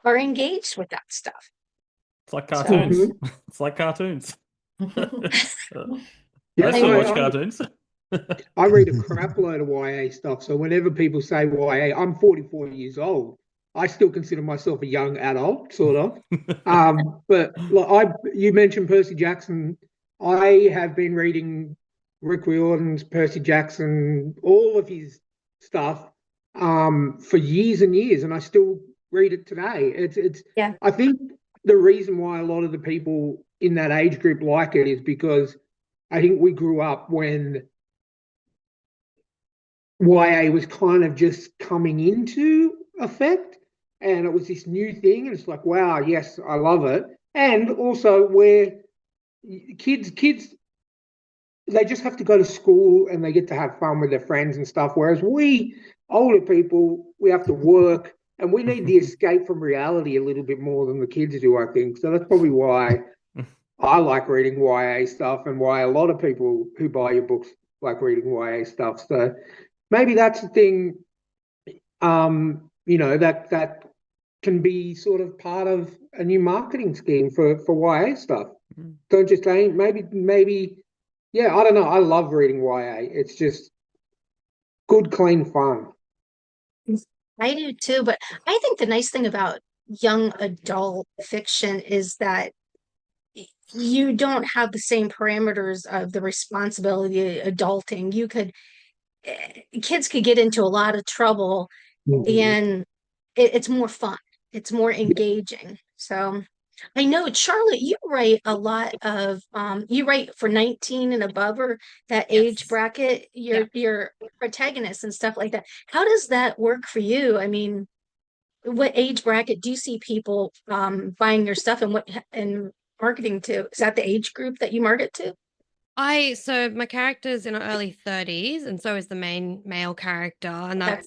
are engaged with that stuff. It's like cartoons. So, It's like cartoons. yeah, I still watch cartoons. I read a crap load of YA stuff. So whenever people say YA, I'm 44 years old. I still consider myself a young adult, sort of. But like you mentioned Percy Jackson. I have been reading Rick Riordan's Percy Jackson, all of his stuff, for years and years, and I still read it today. It's. Yeah. I think the reason why a lot of the people in that age group like it is because I think we grew up when YA was kind of just coming into effect, and it was this new thing, and it's like, wow, yes, I love it. And also where kids they just have to go to school and they get to have fun with their friends and stuff, whereas we older people, we have to work and we need the escape from reality a little bit more than the kids do, I think. So that's probably why I like reading YA stuff, and why a lot of people who buy your books like reading YA stuff. So maybe that's the thing, that can be sort of part of a new marketing scheme for YA stuff. Don't just say maybe, yeah, I don't know. I love reading YA. It's just good, clean fun. I do too, but I think the nice thing about young adult fiction is that you don't have the same parameters of the responsibility of adulting. Kids could get into a lot of trouble, and it's more fun. It's more engaging. So I know, Charlotte, you write a lot of you write for 19 and above, or that age bracket, your protagonists and stuff like that. How does that work for you? I mean, what age bracket do you see people buying your stuff, and marketing to? Is that the age group that you market to? So my character's in her early 30s, and so is the main male character, and that's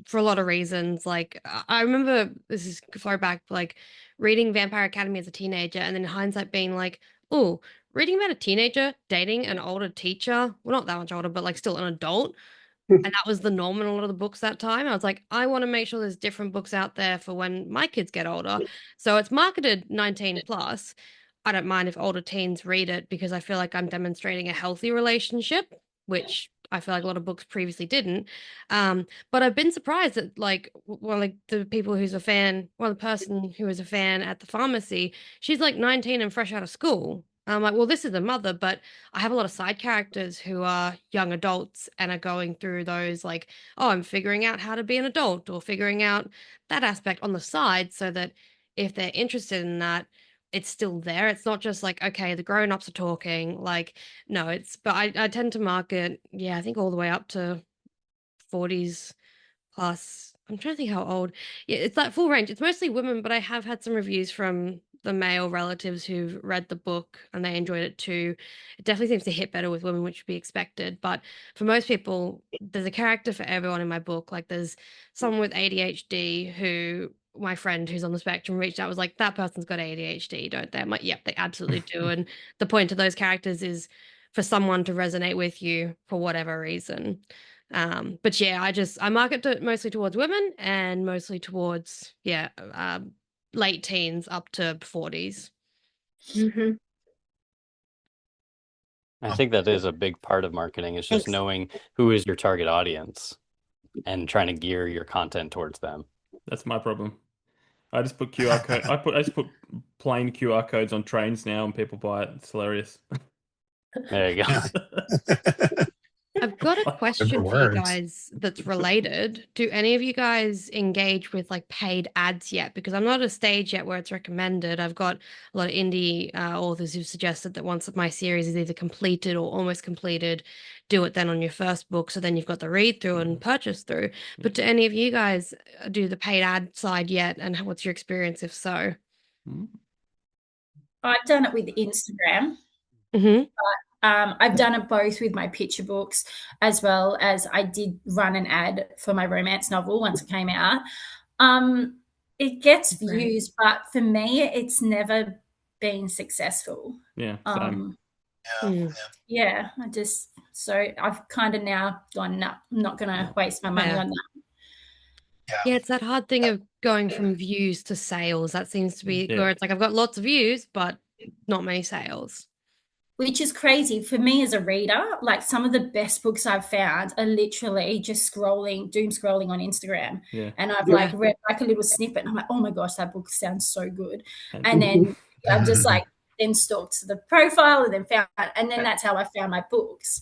for a lot of reasons. Like, I remember, this is far back, like reading Vampire Academy as a teenager, and then in hindsight being like, oh, reading about a teenager dating an older teacher, well, not that much older, but like still an adult. And that was the norm in a lot of the books that time. I was like, I want to make sure there's different books out there for when my kids get older. So it's marketed 19 plus. I don't mind if older teens read it, because I feel like I'm demonstrating a healthy relationship, which I feel like a lot of books previously didn't. But I've been surprised that like the people who's a fan, the person who is a fan at the pharmacy, she's like 19 and fresh out of school. I'm like, well, this is a mother, but I have a lot of side characters who are young adults and are going through those like, oh, I'm figuring out how to be an adult, or figuring out that aspect on the side, so that if they're interested in that, it's still there. It's not just like, okay, the grown-ups are talking. Like, no, but I tend to market, I think all the way up to 40s plus. I'm trying to think how old. Yeah, it's that full range. It's mostly women, but I have had some reviews from the male relatives who've read the book and they enjoyed it too. It definitely seems to hit better with women, which would be expected. But for most people, there's a character for everyone in my book. Like there's someone with ADHD who my friend who's on the spectrum reached out, was like, that person's got ADHD, don't they? I'm like, yep, they absolutely do. And the point of those characters is for someone to resonate with you for whatever reason. But yeah, I market it mostly towards women and mostly towards late teens up to 40s. Mm-hmm. I think that is a big part of marketing, is just Thanks. knowing who is your target audience and trying to gear your content towards them. That's my problem. I just put QR code. I just put plain QR codes on trains now, and people buy it. It's hilarious. There you go. I've got a question for you guys that's related. Do any of you guys engage with like paid ads yet? Because I'm not at a stage yet where it's recommended. I've got a lot of indie authors who've suggested that once my series is either completed or almost completed, do it then on your first book. So then you've got the read through and purchase through. But do any of you guys do the paid ad side yet? And what's your experience if so? I've done it with Instagram. Mm-hmm. I've done it both with my picture books, as well as I did run an ad for my romance novel once it came out. It gets views, but for me, it's never been successful. Yeah. Yeah. So I've kind of now gone, no, I'm not going to waste my money on that. Yeah, it's that hard thing of going from views to sales. That seems to be where it's like, I've got lots of views, but not many sales. Which is crazy for me as a reader. Like some of the best books I've found are literally just doom scrolling on Instagram. Yeah. And I've like read like a little snippet and I'm like, oh my gosh, that book sounds so good. And then I've just like then stalked the profile and then that's how I found my books.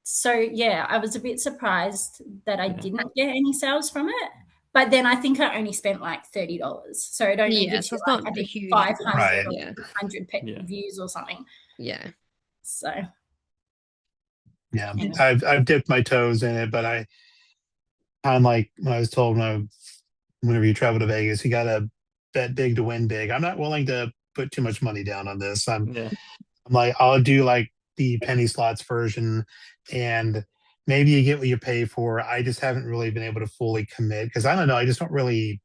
So yeah, I was a bit surprised that I didn't get any sales from it. But then I think I only spent like $30. So it only gives you like, I think 500 or 100 views or something. Yeah. So. Yeah. I've dipped my toes in it, but I kind of like when I was told whenever you travel to Vegas, you got to bet big to win big. I'm not willing to put too much money down on this. I'm like, I'll do like the penny slots version, and maybe you get what you pay for. I just haven't really been able to fully commit because I don't know. I just don't really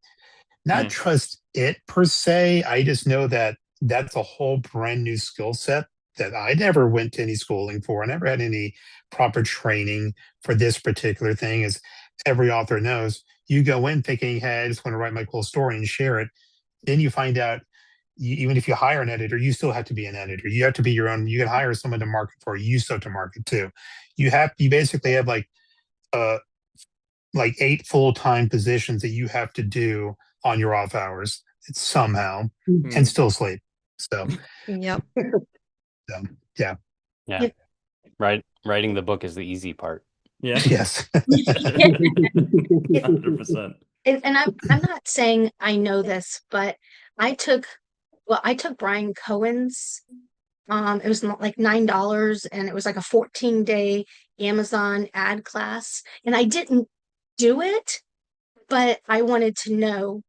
not trust it per se. I just know that that's a whole brand new skill set that I never went to any schooling for. I never had any proper training for this particular thing. As every author knows, you go in thinking, hey, I just want to write my cool story and share it. Then you find out, even if you hire an editor, you still have to be an editor. You have to be your own. You can hire someone to market for you. You still have to market too. You basically have like 8 full-time positions that you have to do on your off hours somehow and still sleep. So yep. Yeah. Writing the book is the easy part. Yeah. Yes. 100%. And I'm not saying I know this, but I took Brian Cohen's. It was like $9, and it was like a 14-day Amazon ad class. And I didn't do it, but I wanted to know,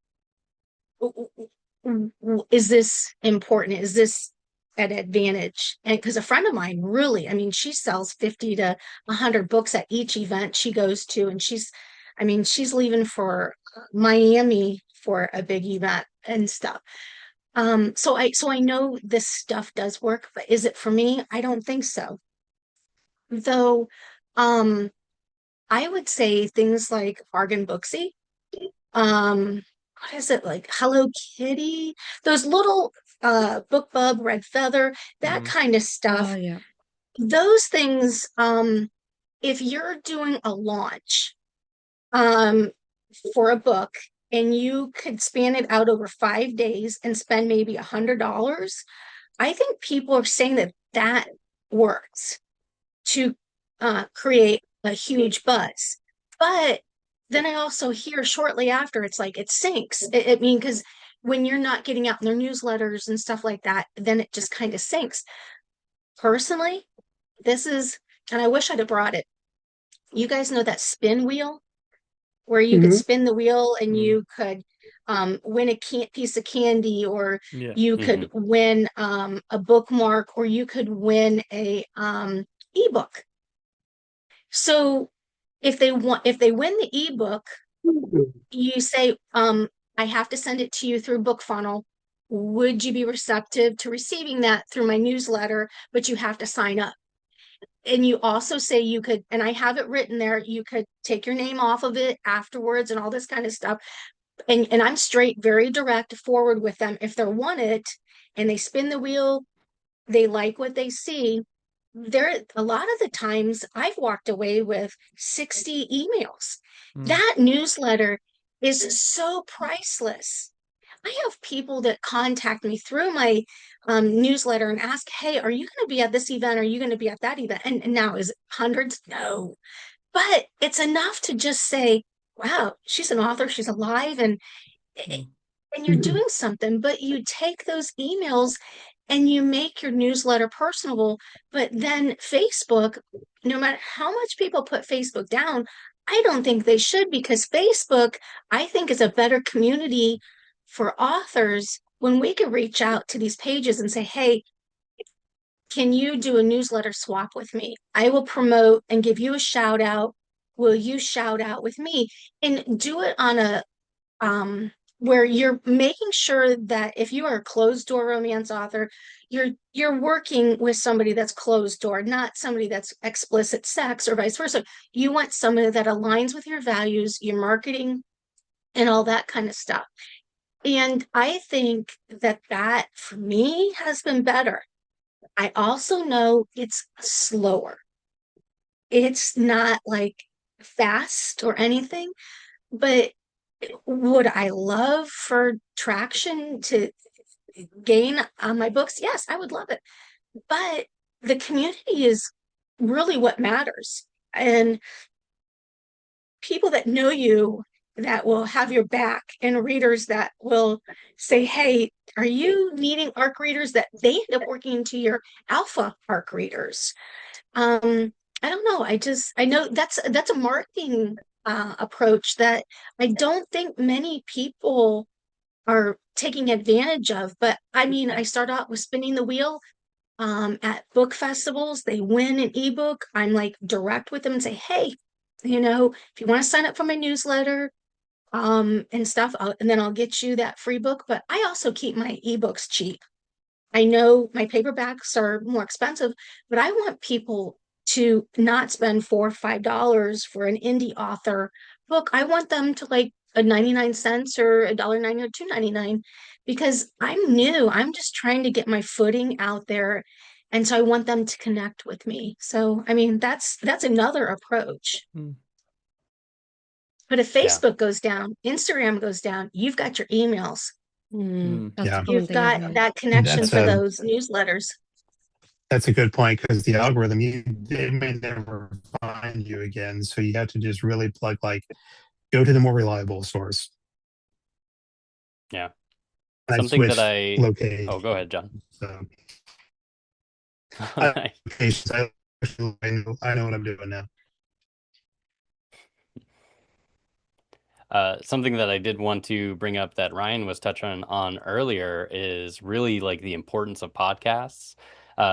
is this important? Is this an advantage? And because a friend of mine really, I mean, she sells 50 to 100 books at each event she goes to. And she's leaving for Miami for a big event and stuff. So I know this stuff does work, but is it for me? I don't think so. Though, I would say things like Bargain Booksy, what is it, like Hello Kitty, those little BookBub, Red Feather, that kind of stuff. Oh, yeah. Those things, if you're doing a launch for a book, and you could span it out over 5 days and spend maybe $100, I think people are saying that works to create a huge buzz. But then I also hear shortly after, it's like it sinks. I mean, because when you're not getting out in their newsletters and stuff like that, then it just kind of sinks. Personally, and I wish I'd have brought it. You guys know that spin wheel? Where you could spin the wheel and you could win a piece of candy, or Yeah. you could win a bookmark, or you could win a ebook. So if they win the ebook, you say, I have to send it to you through BookFunnel. Would you be receptive to receiving that through my newsletter? But you have to sign up. And you also say you could, and I have it written there, you could take your name off of it afterwards and all this kind of stuff. And I'm straight, very direct forward with them. If they want it and they spin the wheel, they like what they see. There, a lot of the times I've walked away with 60 emails. That newsletter is so priceless. I have people that contact me through my newsletter and ask, hey, are you going to be at this event? Are you going to be at that event? And now, is it hundreds? No. But it's enough to just say, wow, she's an author, she's alive, and you're doing something. But you take those emails and you make your newsletter personable. But then Facebook, no matter how much people put Facebook down, I don't think they should, because Facebook, I think, is a better community for authors when we could reach out to these pages and say, hey, can you do a newsletter swap with me? I will promote and give you a shout out. Will you shout out with me? And do it on a where you're making sure that if you are a closed door romance author, you're working with somebody that's closed door, not somebody that's explicit sex or vice versa. You want somebody that aligns with your values, your marketing, and all that kind of stuff. And I think that for me has been better. I also know it's slower. It's not like fast or anything, but would I love for traction to gain on my books? Yes, I would love it. But the community is really what matters. And people that know you, that will have your back, and readers that will say, hey, are you needing ARC readers? That they end up working into your alpha ARC readers. I don't know. I know that's a marketing approach that I don't think many people are taking advantage of. But I mean, I start out with spinning the wheel at book festivals. They win an ebook. I'm like direct with them and say, hey, if you want to sign up for my newsletter and stuff, and then I'll get you that free book. But I also keep my ebooks cheap. I know my paperbacks are more expensive, but I want people to not spend $4 or $5 for an indie author book. I want them to like a 99 cents or $1.99 or $2.99, because I'm new. I'm just trying to get my footing out there. And so I want them to connect with me. So, I mean, that's another approach. But if Facebook goes down, Instagram goes down, you've got your emails. You've got that connection for those newsletters. That's a good point, because the algorithm, it may never find you again. So you have to just really go to the more reliable source. Yeah. And Something that location. Oh, go ahead, John. So I know what I'm doing now. Something that I did want to bring up that Ryan was touching on earlier is really like the importance of podcasts.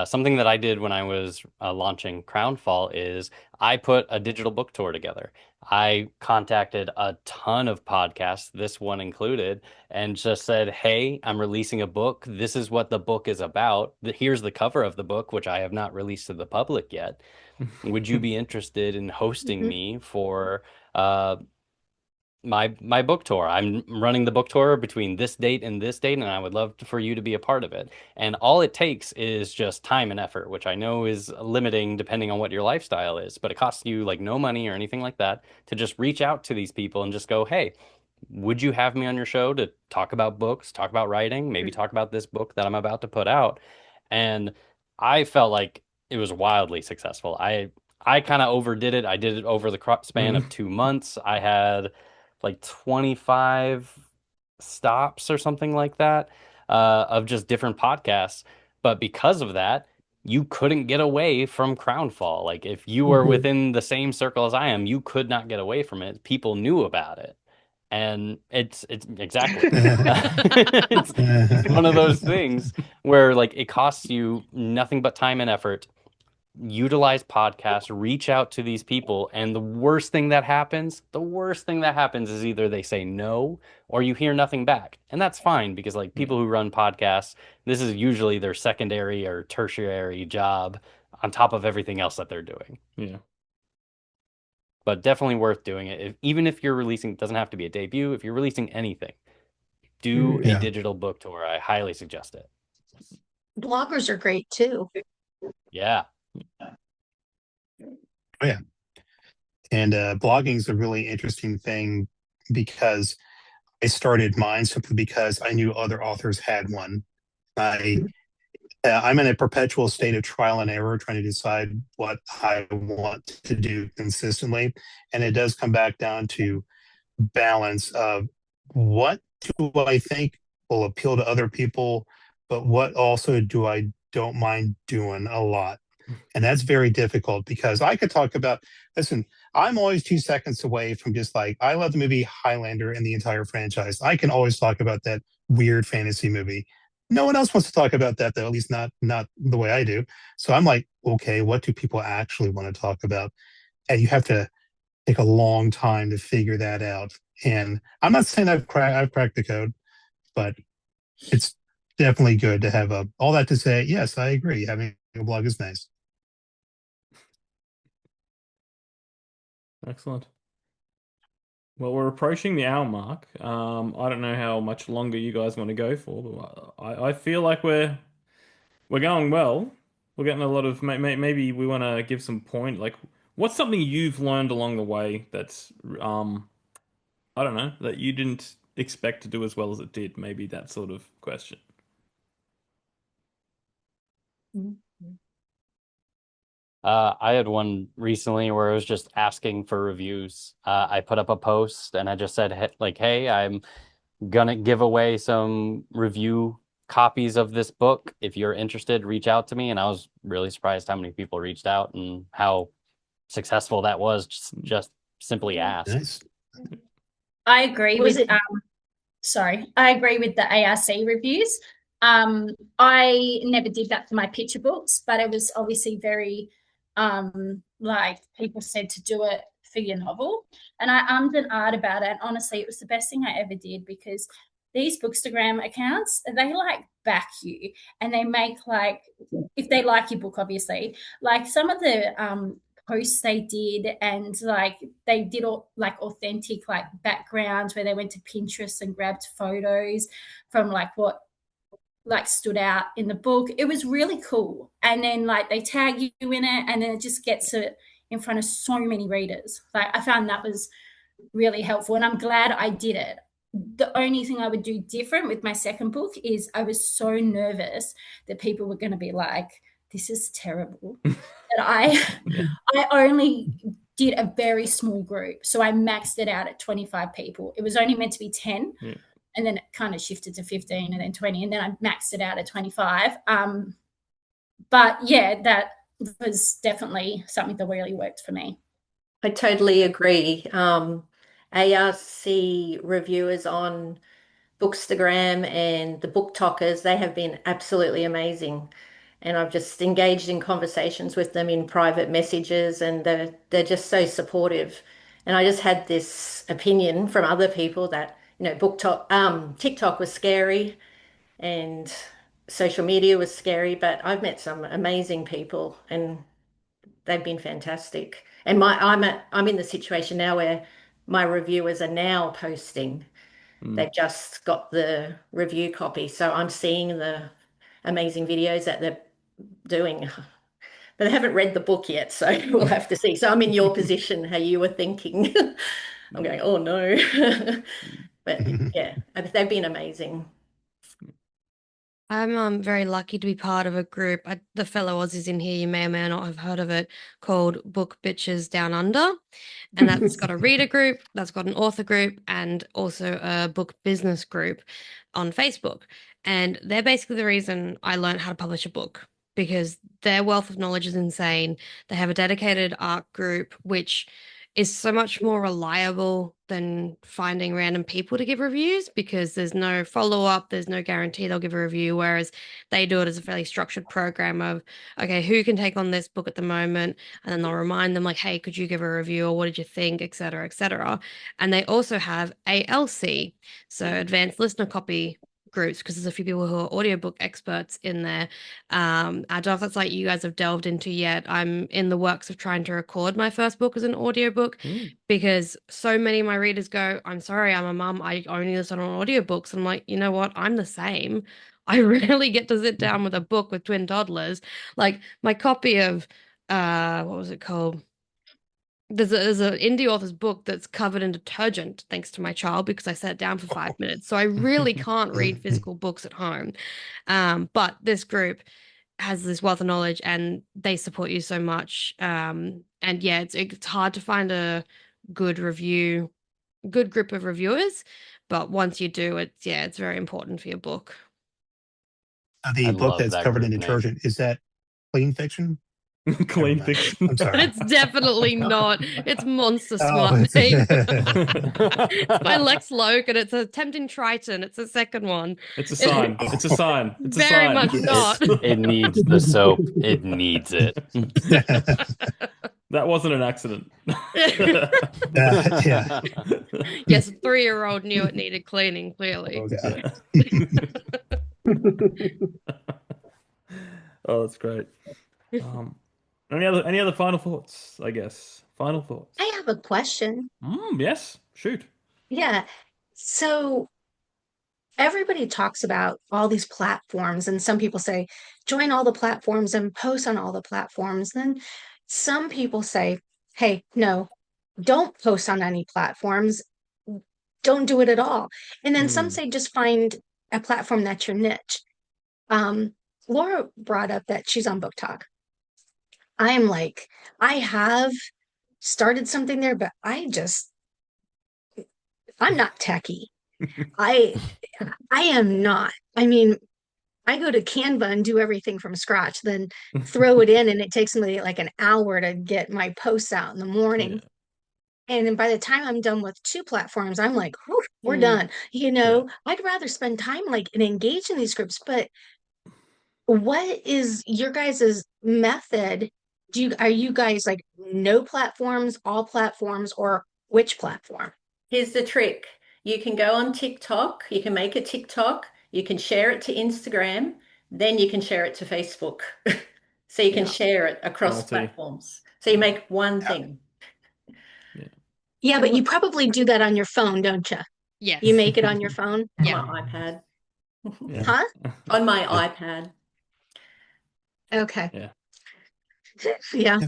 Something that I did when I was launching Crownfall is I put a digital book tour together. I contacted a ton of podcasts, this one included, and just said, hey, I'm releasing a book. This is what the book is about. Here's the cover of the book, which I have not released to the public yet. Would you be interested in hosting me for my book tour? I'm running the book tour between this date and this date, and I would love for you to be a part of it. And all it takes is just time and effort, which I know is limiting depending on what your lifestyle is, but it costs you like no money or anything like that to just reach out to these people and just go, hey, would you have me on your show to talk about books, talk about writing, maybe talk about this book that I'm about to put out? And I felt like it was wildly successful. I kind of overdid it. I did it over the span of 2 months. I had like 25 stops or something like that of just different podcasts. But because of that, you couldn't get away from Crownfall. Like if you were within the same circle as I am, you could not get away from it. People knew about it. And it's exactly it's one of those things where like it costs you nothing but time and effort. Utilize podcasts, reach out to these people, and the worst thing that happens is either they say no or you hear nothing back. And that's fine because like people who run podcasts, this is usually their secondary or tertiary job on top of everything else that they're doing. Yeah. But definitely worth doing it. Even if you're releasing, it doesn't have to be a debut. If you're releasing anything, do a digital book tour. I highly suggest it. Bloggers are great too. Yeah. Oh, yeah. And blogging is a really interesting thing because I started mine simply because I knew other authors had one. I'm in a perpetual state of trial and error trying to decide what I want to do consistently. And it does come back down to balance of what do I think will appeal to other people, but what also do I don't mind doing a lot. And that's very difficult because I could talk about, listen, I'm always 2 seconds away from just like, I love the movie Highlander and the entire franchise. I can always talk about that weird fantasy movie. No one else wants to talk about that, though, at least not the way I do. So I'm like, okay, what do people actually want to talk about? And you have to take a long time to figure that out. And I'm not saying I've cracked the code, but it's definitely good to have all that to say, yes, I agree. Having a blog is nice. Excellent. Well, we're approaching the hour mark. I don't know how much longer you guys want to go for, but I feel like we're going well. We're getting a lot of maybe we want to give some point. Like, what's something you've learned along the way that's I don't know, that you didn't expect to do as well as it did? Maybe that sort of question. I had one recently where I was just asking for reviews. I put up a post and I just said, like, hey, I'm gonna give away some review copies of this book. If you're interested, reach out to me. And I was really surprised how many people reached out and how successful that was. Just simply ask. Nice. I agree with I agree with the ARC reviews. I never did that for my picture books, but it was obviously very like people said to do it for your novel. And I ummed and ahed about it. And honestly, it was the best thing I ever did because these Bookstagram accounts, they like back you and they make like, if they like your book, obviously, like some of the posts they did and like they did all like authentic like backgrounds where they went to Pinterest and grabbed photos from like what like stood out in the book. It was really cool. And then like they tag you in it and then it just gets it in front of so many readers. Like I found that was really helpful and I'm glad I did it. The only thing I would do different with my second book is I was so nervous that people were going to be like, this is terrible. That I only did a very small group. So I maxed it out at 25 people. It was only meant to be 10. Yeah. And then it kind of shifted to 15 and then 20. And then I maxed it out at 25. But yeah, that was definitely something that really worked for me. I totally agree. ARC reviewers on Bookstagram and the Book Talkers, they have been absolutely amazing. And I've just engaged in conversations with them in private messages and they're just so supportive. And I just had this opinion from other people that, you know, TikTok was scary and social media was scary, but I've met some amazing people and they've been fantastic. And I'm in the situation now where my reviewers are now posting. They've just got the review copy. So I'm seeing the amazing videos that they're doing. But they haven't read the book yet, so we'll have to see. So I'm in your position, how you were thinking. I'm going, oh no. But yeah, they've been amazing. I'm very lucky to be part of a group. The fellow Aussies in here, you may or may not have heard of it, called Book Bitches Down Under. And that's got a reader group, that's got an author group, and also a book business group on Facebook. And they're basically the reason I learned how to publish a book because their wealth of knowledge is insane. They have a dedicated art group, which is so much more reliable than finding random people to give reviews because there's no follow-up, there's no guarantee they'll give a review, whereas they do it as a fairly structured program of, okay, who can take on this book at the moment? And then they'll remind them like, hey, could you give a review or what did you think, et cetera, et cetera. And they also have ALC, so Advanced Listener Copy groups, because there's a few people who are audiobook experts in there. I don't know if that's like you guys have delved into yet. I'm in the works of trying to record my first book as an audiobook because so many of my readers go, I'm sorry, I'm a mum, I only listen on audiobooks. I'm like, you know what? I'm the same. I rarely get to sit down with a book with twin toddlers. Like my copy of what was it called? There's an indie author's book that's covered in detergent thanks to my child because I sat down for 5 minutes. So I really can't read physical books at home. But this group has this wealth of knowledge and they support you so much. And yeah, it's hard to find a good group of reviewers. But once you do, it's very important for your book. The I book love that's that covered in group name. detergent, is that clean fiction? Clean fiction. I'm sorry. It's definitely not. It's Monster Oh, Smart name. it's- It's by Lex Loke, and it's a Tempting Triton. It's the second one. It's a sign. It's a sign. It's a Very sign. much not. It needs the soap. It needs it. That wasn't an accident. yeah. Yes, a 3-year-old knew it needed cleaning, clearly. Oh, God. Oh, that's great. Any other final thoughts? I guess final thoughts. I have a question. Yes, shoot. Yeah. So everybody talks about all these platforms, and some people say, join all the platforms and post on all the platforms. Then some people say, hey, no, don't post on any platforms. Don't do it at all. And then some say, just find a platform that's your niche. Laura brought up that she's on Book Talk. I'm like, I have started something there, but I'm not techie. I am not. I mean, I go to Canva and do everything from scratch, then throw it in, and it takes me like an hour to get my posts out in the morning. Yeah. And then by the time I'm done with 2 platforms, I'm like, whew, we're done. I'd rather spend time like and engage in these groups. But what is your guys' method? Are you guys like no platforms, all platforms, or which platform? Here's the trick. You can go on TikTok, you can make a TikTok, you can share it to Instagram, then you can share it to Facebook. So you can share it across platforms. So you make one thing. Yeah, but you probably do that on your phone, don't you? Yes. You make it on your phone? On my iPad. Huh? On my iPad. Okay. Yeah. Yeah.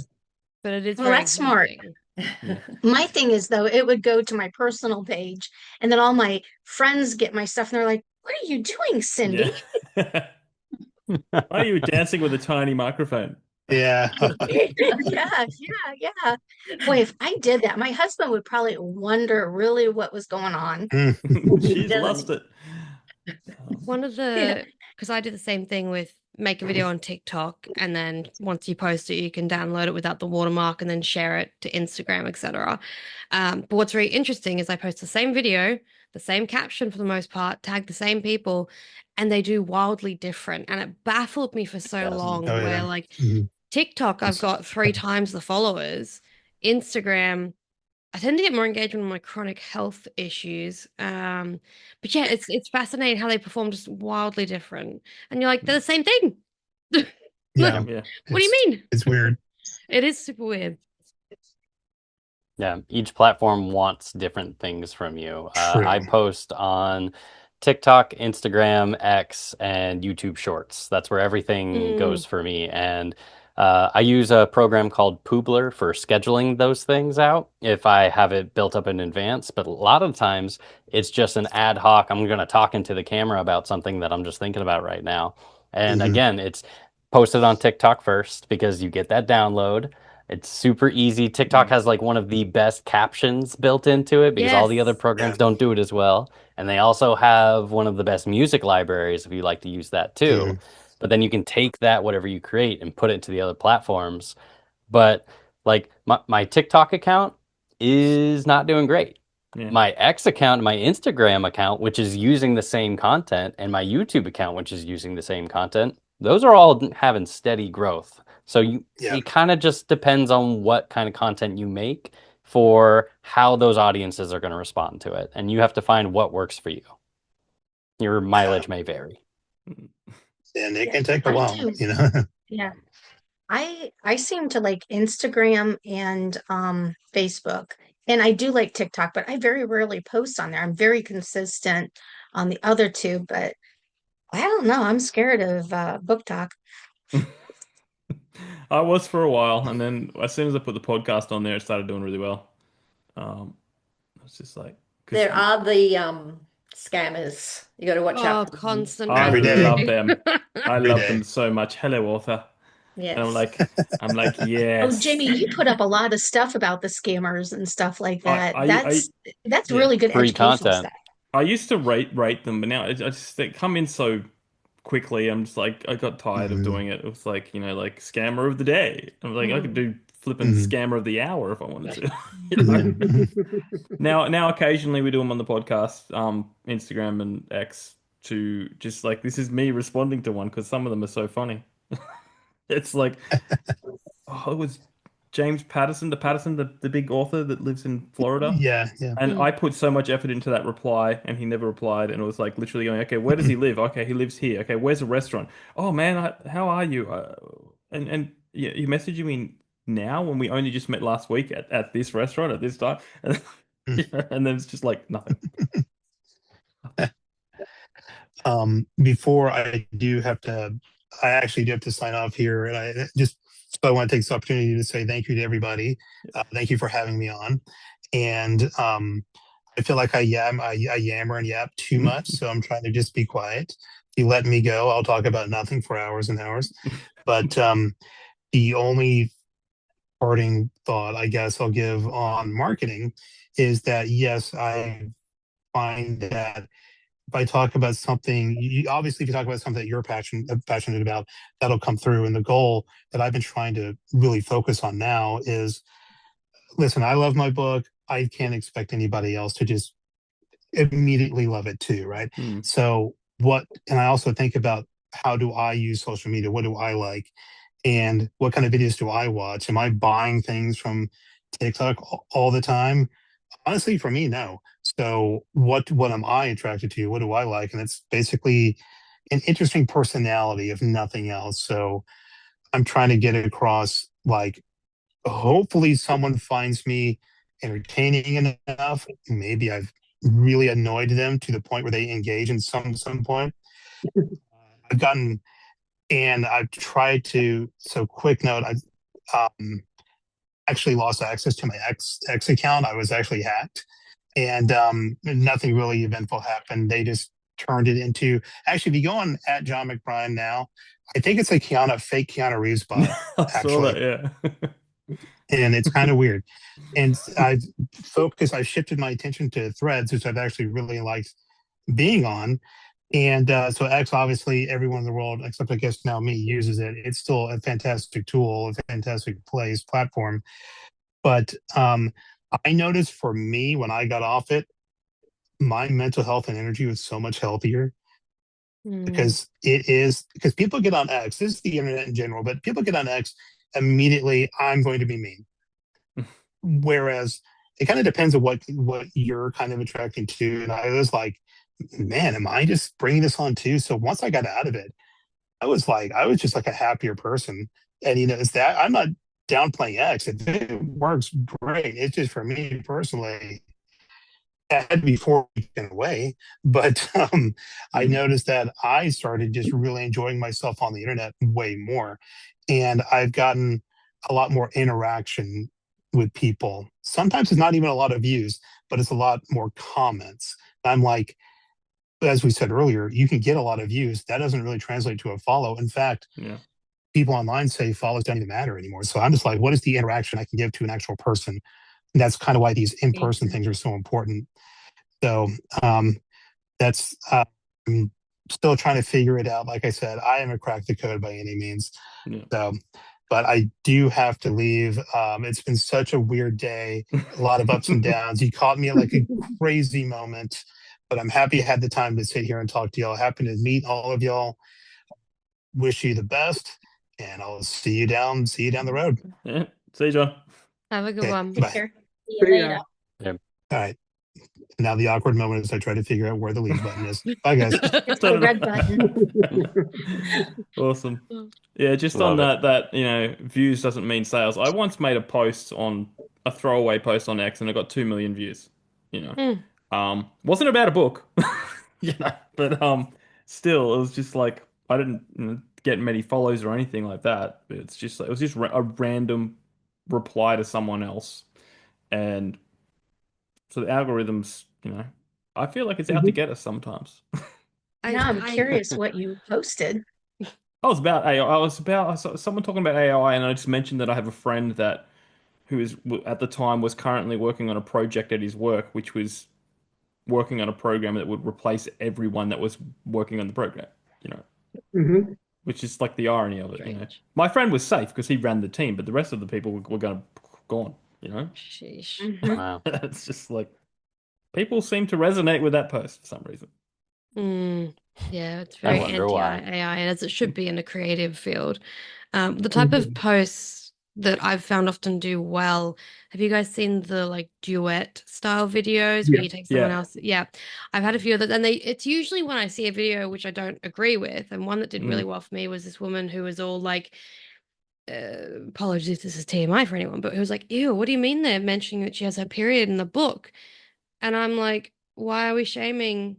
But it is Well, very that's smart. exciting. My thing is, though, it would go to my personal page, and then all my friends get my stuff, and they're like, what are you doing, Cindy? Yeah. Why are you dancing with a tiny microphone? Yeah. Yeah. Boy, if I did that, my husband would probably wonder really what was going on. She's lost it. One of the, because I do the same thing with make a video on TikTok, and then once you post it, you can download it without the watermark and then share it to Instagram, etc. But what's really interesting is I post the same video, the same caption for the most part, tag the same people, and they do wildly different. And it baffled me for so long, where like TikTok, I've got 3 times the followers. Instagram, I tend to get more engagement on my chronic health issues. But yeah, it's fascinating how they perform just wildly different. And you're like, they're the same thing. Yeah. What do you mean? It's weird. It is super weird. Yeah, each platform wants different things from you. True. I post on TikTok, Instagram, X, and YouTube Shorts. That's where everything goes for me. And I use a program called Poobler for scheduling those things out if I have it built up in advance. But a lot of times it's just an ad hoc. I'm going to talk into the camera about something that I'm just thinking about right now. And again, it's posted on TikTok first because you get that download. It's super easy. TikTok has like one of the best captions built into it because all the other programs don't do it as well. And they also have one of the best music libraries if you like to use that too. But then you can take that, whatever you create, and put it into the other platforms. But like my TikTok account is not doing great. Yeah. My X account, my Instagram account, which is using the same content, and my YouTube account, which is using the same content, those are all having steady growth. So it kind of just depends on what kind of content you make for how those audiences are going to respond to it. And you have to find what works for you. Your mileage may vary. And it can take a while, Yeah. I seem to like Instagram and Facebook, and I do like TikTok, but I very rarely post on there. I'm very consistent on the other two, but I don't know. I'm scared of book talk. I was for a while, and then as soon as I put the podcast on there, it started doing really well. It's just like There are the scammers. You got to watch out for them. Constant. I Every day. love them. I Every love day. them so much. Hello, author. Yes. And I'm like, yes. Oh, Jamie, you put up a lot of stuff about the scammers and stuff like that. That's yeah, really good free educational content. stuff. I used to rate them, but now I just they come in so quickly. I'm just like, I got tired of doing it. It was like, like scammer of the day. I'm like, I could do flipping scammer of the hour if I wanted to. Now occasionally we do them on the podcast, Instagram and X, to just like, this is me responding to one because some of them are so funny. It's like, it was James Patterson, the big author that lives in Florida. Yeah. And I put so much effort into that reply, and he never replied. And it was like literally going, okay, where does he live? Okay, he lives here. Okay, where's the restaurant? Oh man, how are you? And you messaging me now when we only just met last week at this restaurant at this time, and then it's just like nothing. Before I actually do have to sign off here, and I want to take this opportunity to say thank you to everybody. Thank you for having me on. And I feel like I yammer and yap too much, so I'm trying to just be quiet. If you let me go, I'll talk about nothing for hours and hours. But the only parting thought I guess I'll give on marketing is that, yes, I find that if I talk about something, obviously, if you talk about something that you're passionate about, that'll come through. And the goal that I've been trying to really focus on now is, listen, I love my book. I can't expect anybody else to just immediately love it too, right? So and I also think about, how do I use social media? What do I like? And what kind of videos do I watch? Am I buying things from TikTok all the time? Honestly, for me, no. So what am I attracted to? What do I like? And it's basically an interesting personality, if nothing else. So I'm trying to get it across, like, hopefully someone finds me entertaining enough. Maybe I've really annoyed them to the point where they engage in some point. I've tried to, so quick note, I've actually lost access to my X account. I was actually hacked, and nothing really eventful happened. They just turned it into, actually, if you go on at John McBride now, I think it's a fake Keanu Reeves bot. I saw that, yeah. And it's kind of weird. And I've shifted my attention to Threads, which I've actually really liked being on. And so X, obviously, everyone in the world, except I guess now me, uses it. It's still a fantastic tool, a fantastic platform. But I noticed for me, when I got off it, my mental health and energy was so much healthier. Because because people get on X, this is the internet in general, but people get on X immediately, I'm going to be mean. Whereas it kind of depends on what you're kind of attracting to. And I was like, man, am I just bringing this on too? So once I got out of it, I was just like a happier person. And it's that I'm not downplaying X. It works great. It's just, for me personally, I had before taken away, but I noticed that I started just really enjoying myself on the internet way more. And I've gotten a lot more interaction with people. Sometimes it's not even a lot of views, but it's a lot more comments. I'm like, as we said earlier, you can get a lot of views. That doesn't really translate to a follow. In fact, people online say follows don't even matter anymore. So I'm just like, what is the interaction I can give to an actual person? And that's kind of why these in-person things are so important. So that's I'm still trying to figure it out. Like I said, I haven't cracked the code by any means. So but I do have to leave. It's been such a weird day, a lot of ups and downs. You caught me at like a crazy moment, but I'm happy I had the time to sit here and talk to y'all. Happy to meet all of y'all. Wish you the best, and I'll see you down the road. Yeah. See you, John. Have a good Okay, one. bye. Take care. See you See ya. later. Yeah. All right. Now the awkward moment is I try to figure out where the leave button is. Bye, guys. It's the red button. Awesome. Yeah, just Love on that, views doesn't mean sales. I once made a throwaway post on X, and it got 2 million views. Wasn't about a book, but still, it was just like I didn't get many follows or anything like that. It was just a random reply to someone else, and so the algorithms, I feel like it's out to get us sometimes. Now I'm curious what you posted. I was about AI. I saw someone talking about AI, and I just mentioned that I have a friend who is at the time was currently working on a project at his work, which was working on a program that would replace everyone that was working on the program. Mhm. Which is like the irony of it. Strange. My friend was safe because he ran the team, but the rest of the people were gone. Sheesh. Mhm. Wow. It's just like people seem to resonate with that post for some reason. Yeah, it's I very wonder why. anti-AI, and as it should be in a creative field. The type of posts that I've found often do well. Have you guys seen the like duet style videos where Yeah. you take someone Yeah. else? Yeah, I've had a few of that, and it's usually when I see a video which I don't agree with, and one that did really well for me was this woman who was all like, apologies if this is TMI for anyone, but who was like, ew, what do you mean they're mentioning that she has her period in the book? And I'm like, why are we shaming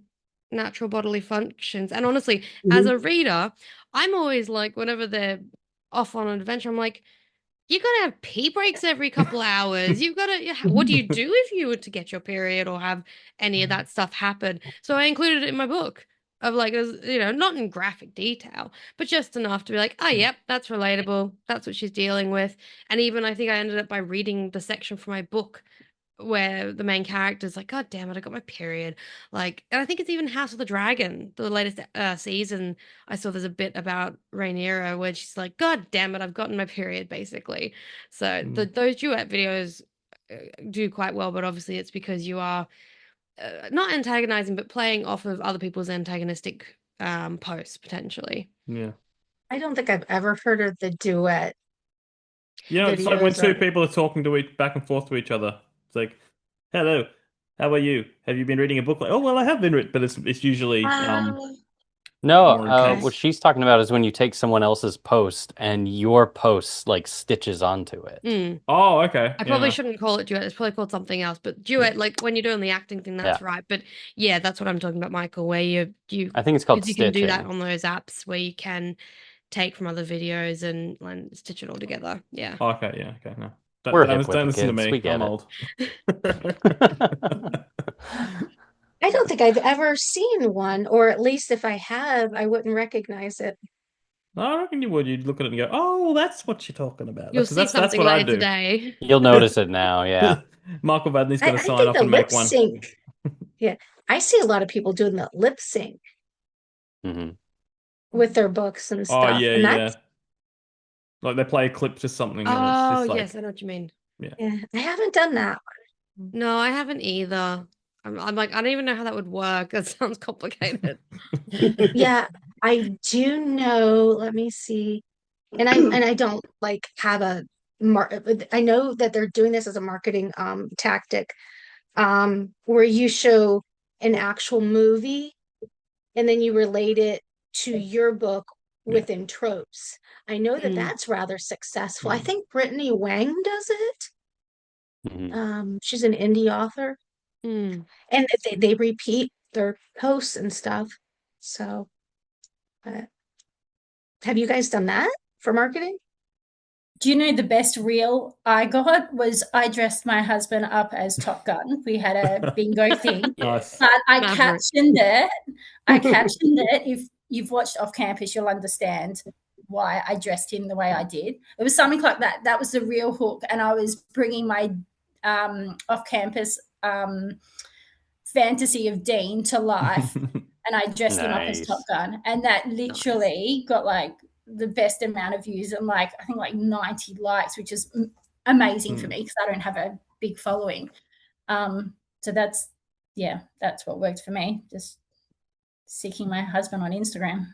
natural bodily functions? And honestly, as Mhm. a reader, I'm always like, whenever they're off on an adventure, I'm like, you gotta have pee breaks every couple hours. You've got to, what do you do if you were to get your period or have any of that stuff happen? So I included it in my book of like, not in graphic detail, but just enough to be like, oh, yep, that's relatable. That's what she's dealing with. And even I think I ended up by reading the section from my book where the main character's like, God damn it, I got my period. Like, and I think it's even House of the Dragon, the latest season. I saw there's a bit about Rhaenyra where she's like, God damn it, I've gotten my period, basically. So those duet videos do quite well, but obviously it's because you are not antagonizing, but playing off of other people's antagonistic posts potentially. Yeah. I don't think I've ever heard of the duet It's like when videos. two people are talking back and forth to each other. It's like, hello, how are you? Have you been reading a book? Like, oh, well, I have been reading, but it's usually No, more intense. what she's talking about is when you take someone else's post and your post like stitches onto it. Oh, okay. I probably shouldn't call it duet. It's probably called something else. But duet, like when you're doing the acting thing, that's Yeah. right. But yeah, that's what I'm talking about, Michael. Where you I think it's called you can do that stitching. on those apps where you can take from other videos and stitch it all together. Yeah. Okay, yeah, okay, no. We're Don't hip with it, listen to kids. me. We get I'm it. old. I don't think I've ever seen one, or at least if I have, I wouldn't recognize it. I reckon you would. You'd look at it and go, "Oh, that's what you're talking about." You'll Because see that's something what I later do. today. You'll notice it now, yeah. Michael Vadney's going I to sign think off the and lip make one. sync. Yeah, I see a lot of people doing the lip sync hmm with their books and Oh stuff, yeah, and yeah. that's Like they play a clip to something, and it's Oh, just like, yes, I know what you mean. yeah. I haven't done that. No, I haven't either. I'm like, I don't even know how that would work. That sounds complicated. Yeah, I do know. Let me see. And I don't like have a I know that they're doing this as a marketing tactic where you show an actual movie and then you relate it to your book Yeah. within tropes. I know that Mm. that's rather successful. I think Brittany Wang does it. She's an indie author, Mm. and they repeat their posts and stuff. So, have you guys done that for marketing? Do you know the best reel I got was I dressed my husband up as Top Gun. We had a bingo thing. Nice. But I Maverick. captioned it. If you've watched Off Campus, you'll understand why I dressed him the way I did. It was something like that. That was the real hook. And I was bringing my off campus fantasy of Dean to life. And I dressed him up as Top Nice. Gun. And that literally got like the best amount of views and I think 90 likes, which is amazing for me because I don't have a big following. So that's what worked for me. Just seeking my husband on Instagram.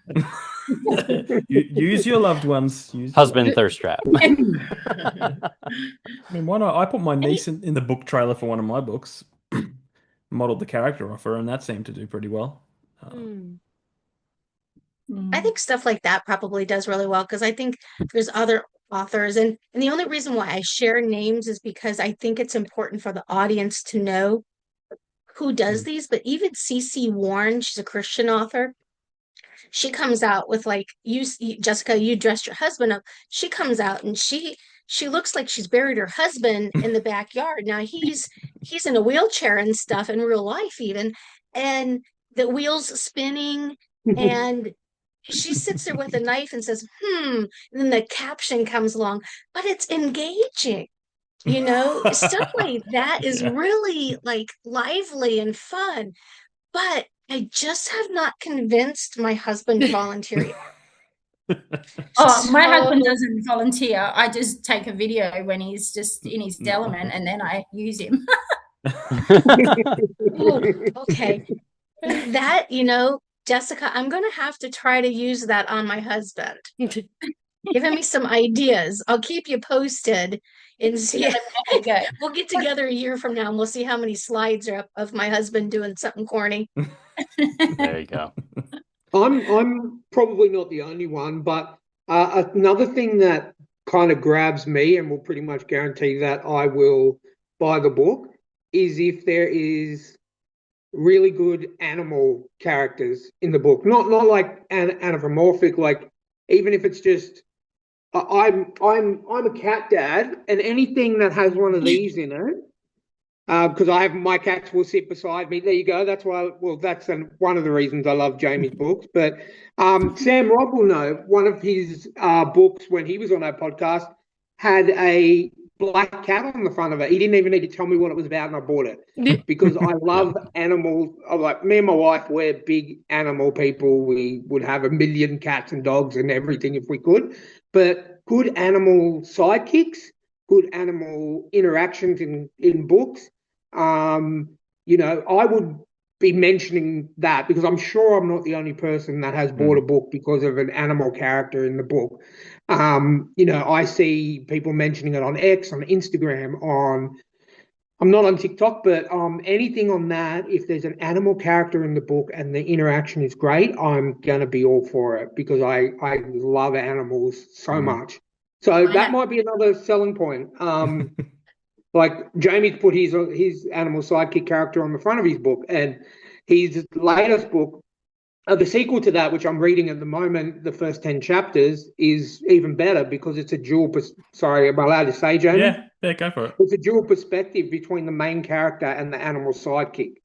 Use your loved ones. Husband thirst trap. I mean, why not? I put my niece in the book trailer for one of my books, modeled the character off her, and that seemed to do pretty well. I think stuff like that probably does really well because I think there's other authors, and the only reason why I share names is because I think it's important for the audience to know who does these. But even CC Warren, she's a Christian author. She comes out with Jessica, you dressed your husband up. She comes out and she looks like she's buried her husband in the backyard. Now he's in a wheelchair and stuff in real life even, and the wheels spinning, and she sits there with a knife and says, and then the caption comes along, but it's engaging. Stuff like that is really lively and fun. But I just have not convinced my husband to volunteer yet. My husband doesn't volunteer. I just take a video when he's just in his element and then I use him. Okay. That, Jessica, I'm going to have to try to use that on my husband. Giving me some ideas. I'll keep you posted and see. We'll get together a year from now and we'll see how many slides are up of my husband doing something corny. There you go. I'm probably not the only one, but another thing that kind of grabs me and will pretty much guarantee that I will buy the book is if there is really good animal characters in the book. Not like anthropomorphic, even if it's just I'm a cat dad, and anything that has one of these in it, because I have my cats will sit beside me. There you go. That's why. Well, that's one of the reasons I love Jamie's books. But Sam Robb will know one of his books when he was on our podcast had a black cat on the front of it. He didn't even need to tell me what it was about, and I bought it because I love animals. Me and my wife, we're big animal people. We would have a million cats and dogs and everything if we could. But good animal sidekicks, good animal interactions in books. I would be mentioning that because I'm sure I'm not the only person that has bought a book because of an animal character in the book. I see people mentioning it on X, on Instagram, I'm not on TikTok, but anything on that, if there's an animal character in the book and the interaction is great, I'm going to be all for it because I love animals so much. So that might be another selling point. Jamie's put his animal sidekick character on the front of his book, and his latest book, the sequel to that, which I'm reading at the moment, the first 10 chapters, is even better because it's a dual. Sorry, am I allowed to say, Jamie? Yeah, go for it. It's a dual perspective between the main character and the animal sidekick,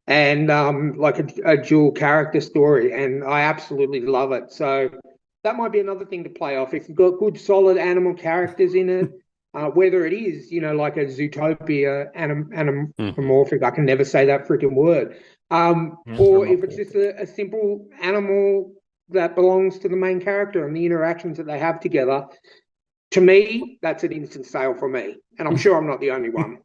and a dual character story, and I absolutely love it. So that might be another thing to play off. If you've got good, solid animal characters in it, whether it is, like a Zootopia anamorphic, I can never say that freaking word, or if it's just a simple animal that belongs to the main character and the interactions that they have together, to me, that's an instant sale for me. And I'm sure I'm not the only one.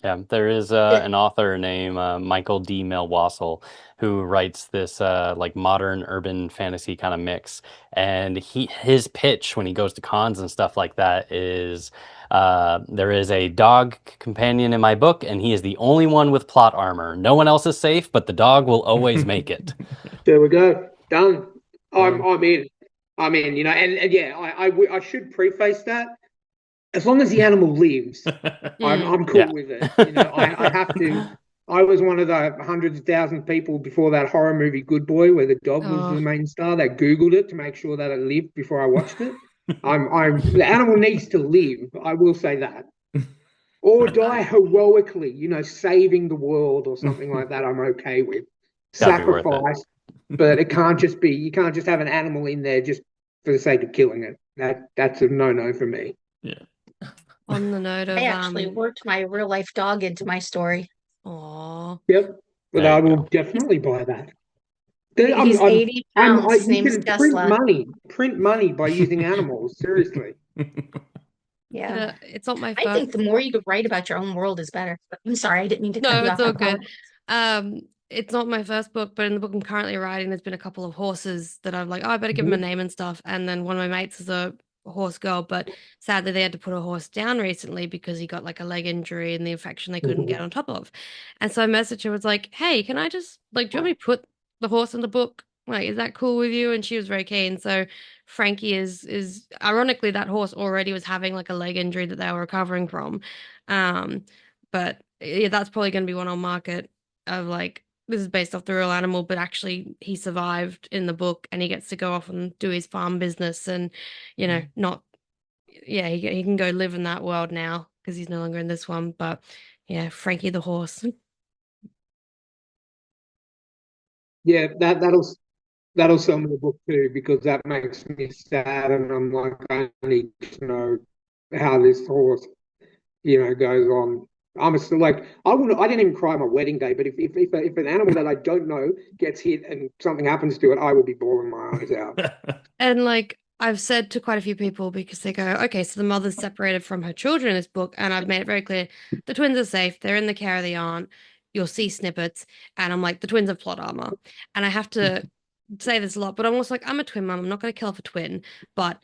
Yeah, there is an author named Michael D. Melwassel who writes this modern urban fantasy kind of mix. And his pitch when he goes to cons and stuff like that is there is a dog companion in my book, and he is the only one with plot armor. No one else is safe, but the dog will always make it. There we go. Done. I'm in. I should preface that. As long as the animal lives, I'm cool with it. I have to. I was one of the hundreds of thousands of people before that horror movie Good Boy, where the dog was the main star. They Googled it to make sure that it lived before I watched it. The animal needs to live. I will say that, or die heroically. Saving the world or something like that. I'm okay with sacrifice, but it can't just be. You can't just have an animal in there just for the sake of killing it. That's a no for me. Yeah. On the note of, I actually worked my real life dog into my story. Aww. Yep, but I will definitely buy that. He's 80 pounds. His You name's can Tesla. print money by using animals. Seriously. Yeah. It's not my I first. think the more you could write about your own world is better. I'm sorry, I didn't mean to cut No, you it's off. all good. It's not my first book, but in the book I'm currently writing, there's been a couple of horses that I'm like, oh, I better give them a name and stuff. And then one of my mates is a horse girl, but sadly they had to put a horse down recently because he got like a leg injury and the infection they couldn't get on top of. And so I messaged her, was like, hey, can I just like, do you want me to put the horse in the book? Like, is that cool with you? And she was very keen. So Frankie is ironically, that horse already was having like a leg injury that they were recovering from. But yeah, that's probably going to be one on market of like, this is based off the real animal, but actually he survived in the book and he gets to go off and do his farm business and, you know, not, yeah, he can go live in that world now because he's no longer in this one. But yeah, Frankie the horse. Yeah, that'll sell me a book too, because that makes me sad, and I'm like, I need to know how this horse, goes on. I'm still like, I didn't even cry on my wedding day, but if an animal that I don't know gets hit and something happens to it, I will be bawling my eyes out. And like I've said to quite a few people because they go, okay, so the mother's separated from her children in this book, and I've made it very clear the twins are safe, they're in the care of the aunt. You'll see snippets, and I'm like, the twins have plot armor, and I have to say this a lot, but I'm also like, I'm a twin mom. I'm not going to kill off a twin, but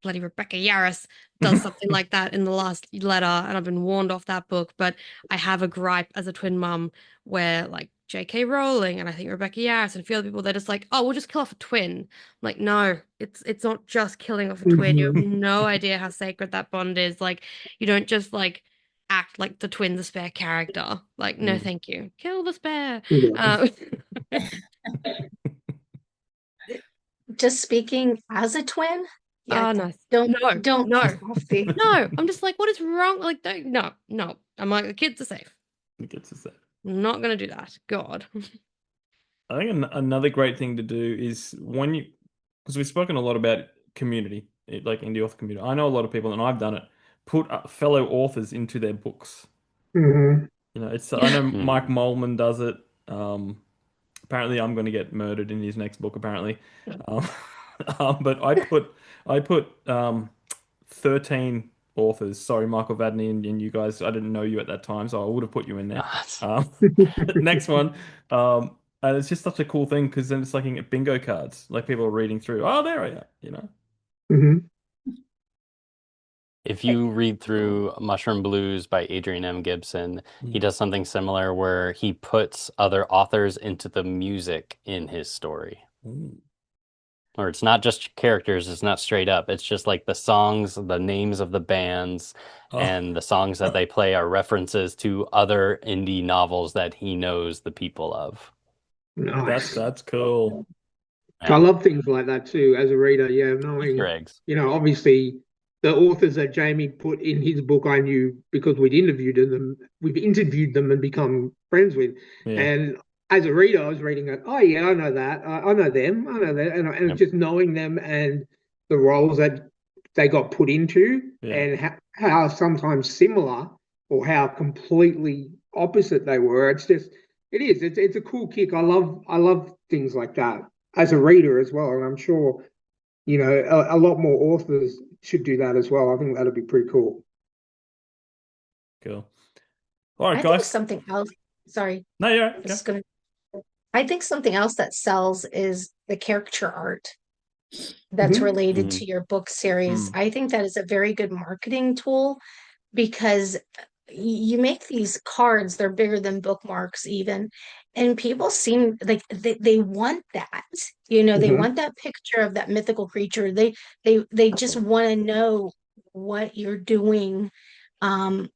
bloody Rebecca Yarros does something like that in the last letter, and I've been warned off that book. But I have a gripe as a twin mom where like J.K. Rowling and I think Rebecca Yarros and a few other people, they're just like, oh, we'll just kill off a twin. I'm like, no, it's not just killing off a twin. You have no idea how sacred that bond is. Like, you don't just like act like the twin's a spare character. Like, no, thank you. Kill the spare. Just speaking as a twin. Yeah, no. don't no. I'm just like, what is wrong? Like, no. I'm like, the kids are safe. The kids are safe. I'm not gonna do that. God. I think another great thing to do is because we've spoken a lot about community, like indie author community. I know a lot of people, and I've done it, put fellow authors into their books. I know Mike Molman does it. Apparently, I'm going to get murdered in his next book. Apparently, but I put 13 authors. Sorry, Michael Vadney and you guys. I didn't know you at that time, so I would have put you in there. Next one. And it's just such a cool thing because then it's like you get bingo cards. Like people are reading through. Oh, there I am. If you read through Mushroom Blues by Adrian M. Gibson, he does something similar where he puts other authors into the music in his story. Or it's not just characters, it's not straight up. It's just like the songs, the names of the bands, and the songs that they play are references to other indie novels that he knows the people of. Nice. That's cool. Yeah. I love things like that too as a reader. Yeah, knowing, obviously the authors that Jamie put in his book, I knew because we've interviewed them and become friends with. Yeah. And as a reader, I was reading it. Oh yeah, I know that. I know them. I know that. And just knowing them and the roles that they got put into, and how sometimes similar or how completely opposite they were. It's a cool kick. I love things like that as a reader as well, and I'm sure a lot more authors should do that as well. I think that'd be pretty cool. Cool. All right, I guys. think something else. Sorry. No, you're right. I think something else that sells is the caricature art that's related to your book series. I think that is a very good marketing tool because you make these cards, they're bigger than bookmarks even, and people seem like they want that. They want that picture of that mythical creature. They just want to know what you're doing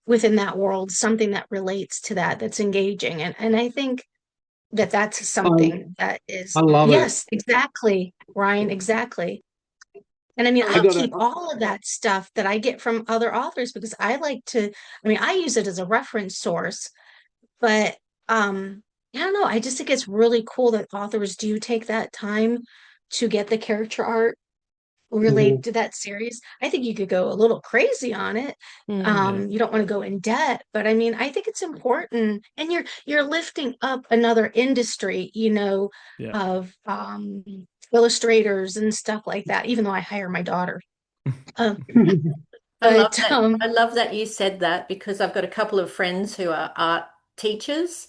within that world, something that relates to that's engaging. And I think that's something that is, I love yes, exactly, Ryan, exactly. And I mean, I keep all of that stuff that I get from other authors because I use it as a reference source, but I don't know. I just think it's really cool that authors do take that time to get the character art relate to that series. I think you could go a little crazy on it. Mm. You don't want to go in debt, but I mean, I think it's important, and you're lifting up another industry, Yeah. of illustrators and stuff like that. Even though I hire my daughter, um, but I love that you said that, because I've got a couple of friends who are art teachers,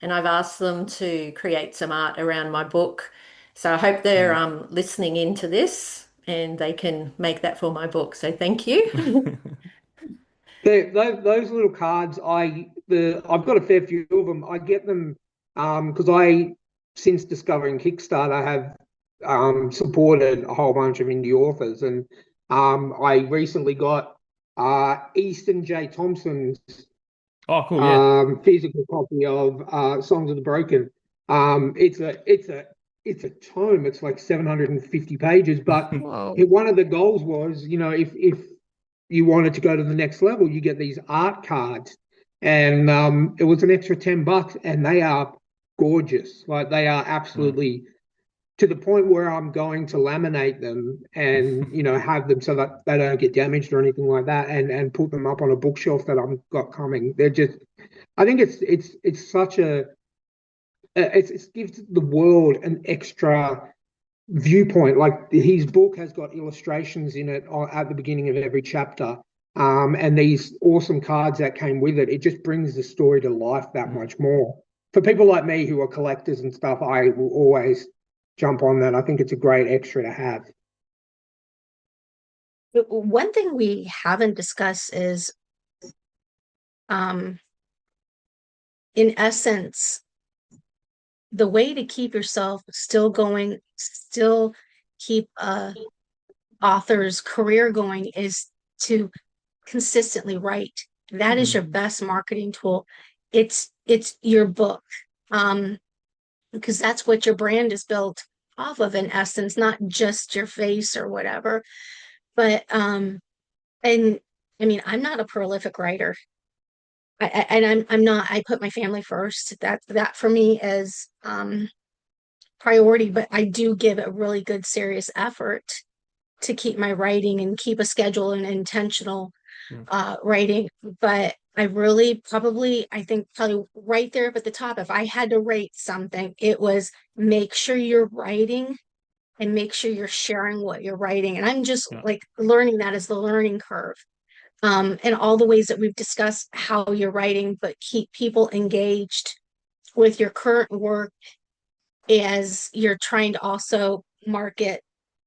and I've asked them to create some art around my book. So I hope they're listening into this and they can make that for my book. So thank you. Those little cards, I've got a fair few of them. I get them because I, since discovering Kickstarter, have supported a whole bunch of indie authors, and I recently got Easton J. Thompson's Oh, cool. Yeah. physical copy of Songs of the Broken. It's a tome. It's like 750 pages, but Whoa. one of the goals was, if you wanted to go to the next level, you get these art cards, and it was an extra $10, and they are gorgeous. Like, they are absolutely to the point where I'm going to laminate them and have them so that they don't get damaged or anything like that, and put them up on a bookshelf that I've got coming. They're just, I think it's such it gives the world an extra viewpoint. Like, his book has got illustrations in it at the beginning of every chapter, and these awesome cards that came with it. It just brings the story to life that much more. For people like me who are collectors and stuff, I will always jump on that. I think it's a great extra to have. one thing we haven't discussed is, in essence, the way to keep yourself still going, still keep a author's career going, is to consistently write. That is your best marketing tool. It's your book, because that's what your brand is built off of, in essence, not just your face or whatever. But and I mean, I'm not a prolific writer. I'm not. I put my family first. That for me is priority. But I do give a really good, serious effort to keep my writing and keep a schedule and intentional writing. But I really I think probably right there up at the top, if I had to rate something, it was make sure you're writing and make sure you're sharing what you're writing. And I'm just like learning that as the learning curve. And all the ways that we've discussed how you're writing, but keep people engaged with your current work as you're trying to also market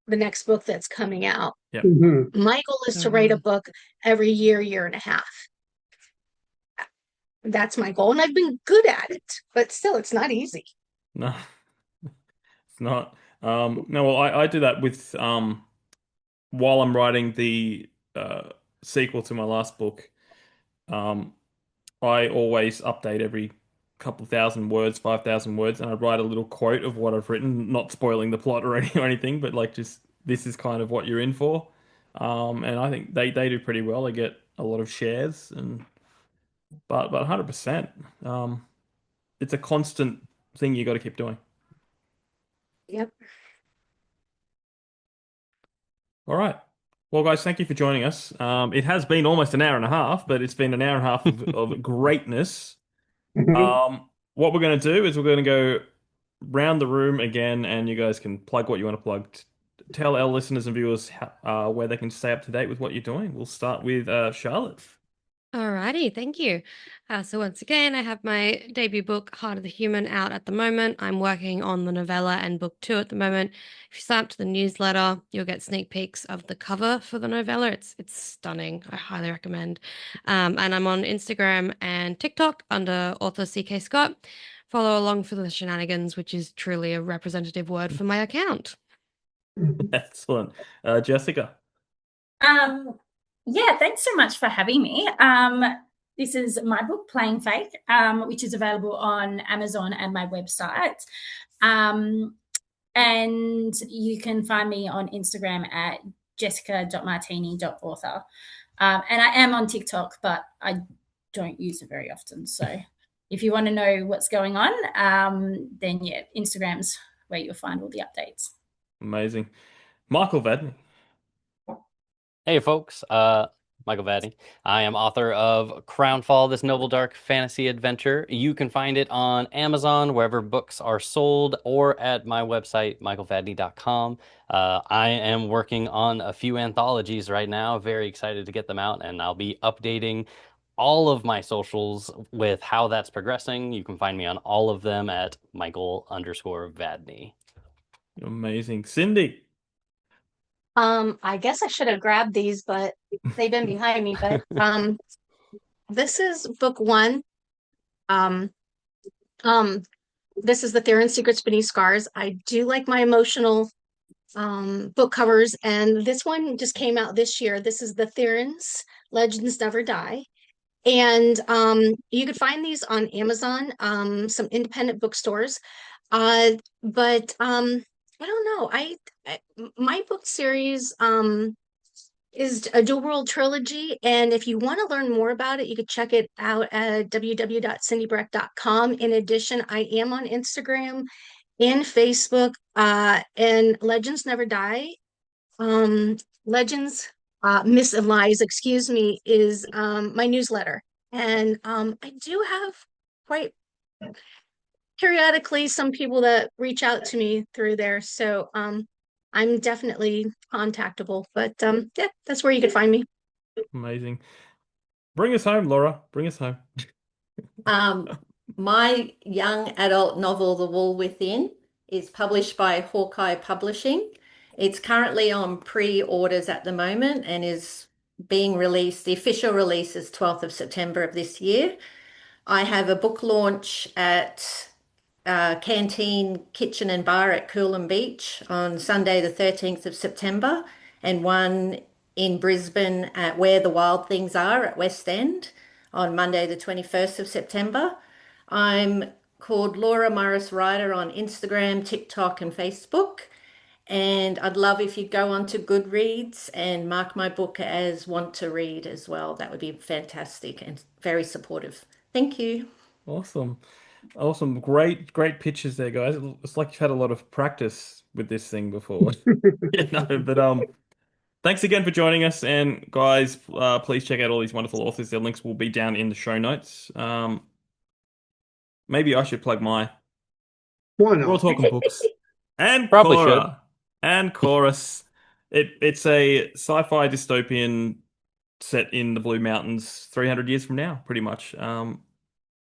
the next book that's coming out. Yeah. My goal is to write a book every year and a half. That's my goal, and I've been good at it, but still, it's not easy. No, it's not. No, well, I do that with while I'm writing the sequel to my last book. I always update every couple thousand words, 5,000 words, and I write a little quote of what I've written, not spoiling the plot or anything, but like, just this is kind of what you're in for. And I think they do pretty well. They get a lot of shares, but 100%. It's a constant thing you got to keep doing. Yep. All right. Well, guys, thank you for joining us. It has been almost an hour and a half, but it's been an hour and a half of greatness. What we're going to do is we're going to go round the room again, and you guys can plug what you want to plug. Tell our listeners and viewers where they can stay up to date with what you're doing. We'll start with Charlotte. Alrighty, thank you. So once again, I have my debut book, Heart of the Human, out at the moment. I'm working on the novella and book 2 at the moment. If you sign up to the newsletter, you'll get sneak peeks of the cover for the novella. It's stunning. I highly recommend. And I'm on Instagram and TikTok under author CK Scott. Follow along for the shenanigans, which is truly a representative word for my account. Excellent. Jessica. Yeah, thanks so much for having me. This is my book, Playing Fake, which is available on Amazon and my website. And you can find me on Instagram at jessica.martini.author. And I am on TikTok, but I don't use it very often. So if you want to know what's going on, then yeah, Instagram's where you'll find all the updates. Amazing. Michael Vadney. Hey folks, Michael Vadney. I am author of Crownfall, this noble dark fantasy adventure. You can find it on Amazon, wherever books are sold, or at my website, michaelvadney.com. I am working on a few anthologies right now. Very excited to get them out, and I'll be updating all of my socials with how that's progressing. You can find me on all of them at Michael_Vadney. Amazing. Cindy. I guess I should have grabbed these, but they've been behind me. But this is book one. This is The Theron Secrets Beneath Scars. I do like my emotional book covers, and this one just came out this year. This is The Theron's Legends Never Die. And you could find these on Amazon, some independent bookstores. But I don't know. My book series is a dual world trilogy, and if you want to learn more about it, you could check it out at www.cindybreck.com. In addition, I am on Instagram and Facebook, and Legends Never Die. Legends Myths and Lies, excuse me, is my newsletter. And I do have quite periodically some people that reach out to me through there. So I'm definitely contactable. But yeah, that's where you could find me. Amazing. Bring us home, Laura. Bring us home. My young adult novel, The Wall Within, is published by Hawkeye Publishing. It's currently on pre-orders at the moment and is being released. The official release is 12th of September of this year. I have a book launch at Canteen Kitchen and Bar at Coolum Beach on Sunday the 13th of September, and one in Brisbane at Where the Wild Things Are at West End on Monday the 21st of September. I'm called Laura Morris Ryder on Instagram, TikTok and Facebook. And I'd love if you'd go on to Goodreads and mark my book as Want to Read as well. That would be fantastic and very supportive. Thank you. Awesome. Awesome. Great pictures there, guys. It's like you've had a lot of practice with this thing before. But thanks again for joining us. And guys, please check out all these wonderful authors. Their links will be down in the show notes. Maybe I should plug my Why not? We're All Talking Books and Probably Cora and Chorus. It's a sci-fi dystopian set in the Blue Mountains 300 years from now, pretty much.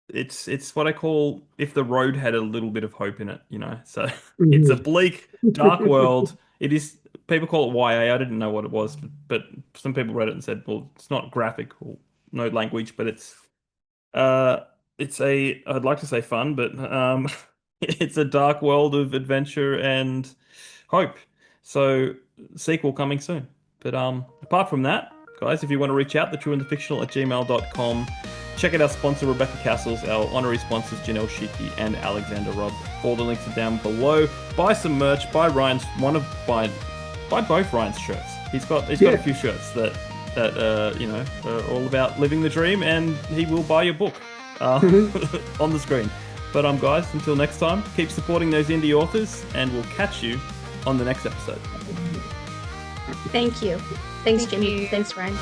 It's what I call if the road had a little bit of hope in it, you know. So it's a bleak, dark world. It is. People call it YA. I didn't know what it was, but some people read it and said, "Well, it's not graphic or no language, but it's I'd like to say fun, but it's a dark world of adventure and hope." So sequel coming soon. But apart from that, guys, if you want to reach out, thetrueandthefictional@gmail.com. Check out our sponsor, Rebecca Castles, our honorary sponsors, Janelle Schiecke and Alexander Robb. All the links are down below. Buy some merch. Buy both Ryan's shirts. He's got a few shirts that are all about living the dream, and he will buy your book on the screen. But guys, until next time, keep supporting those indie authors, and we'll catch you on the next episode. Thank you. Thanks, Jimmy. Thanks, Ryan.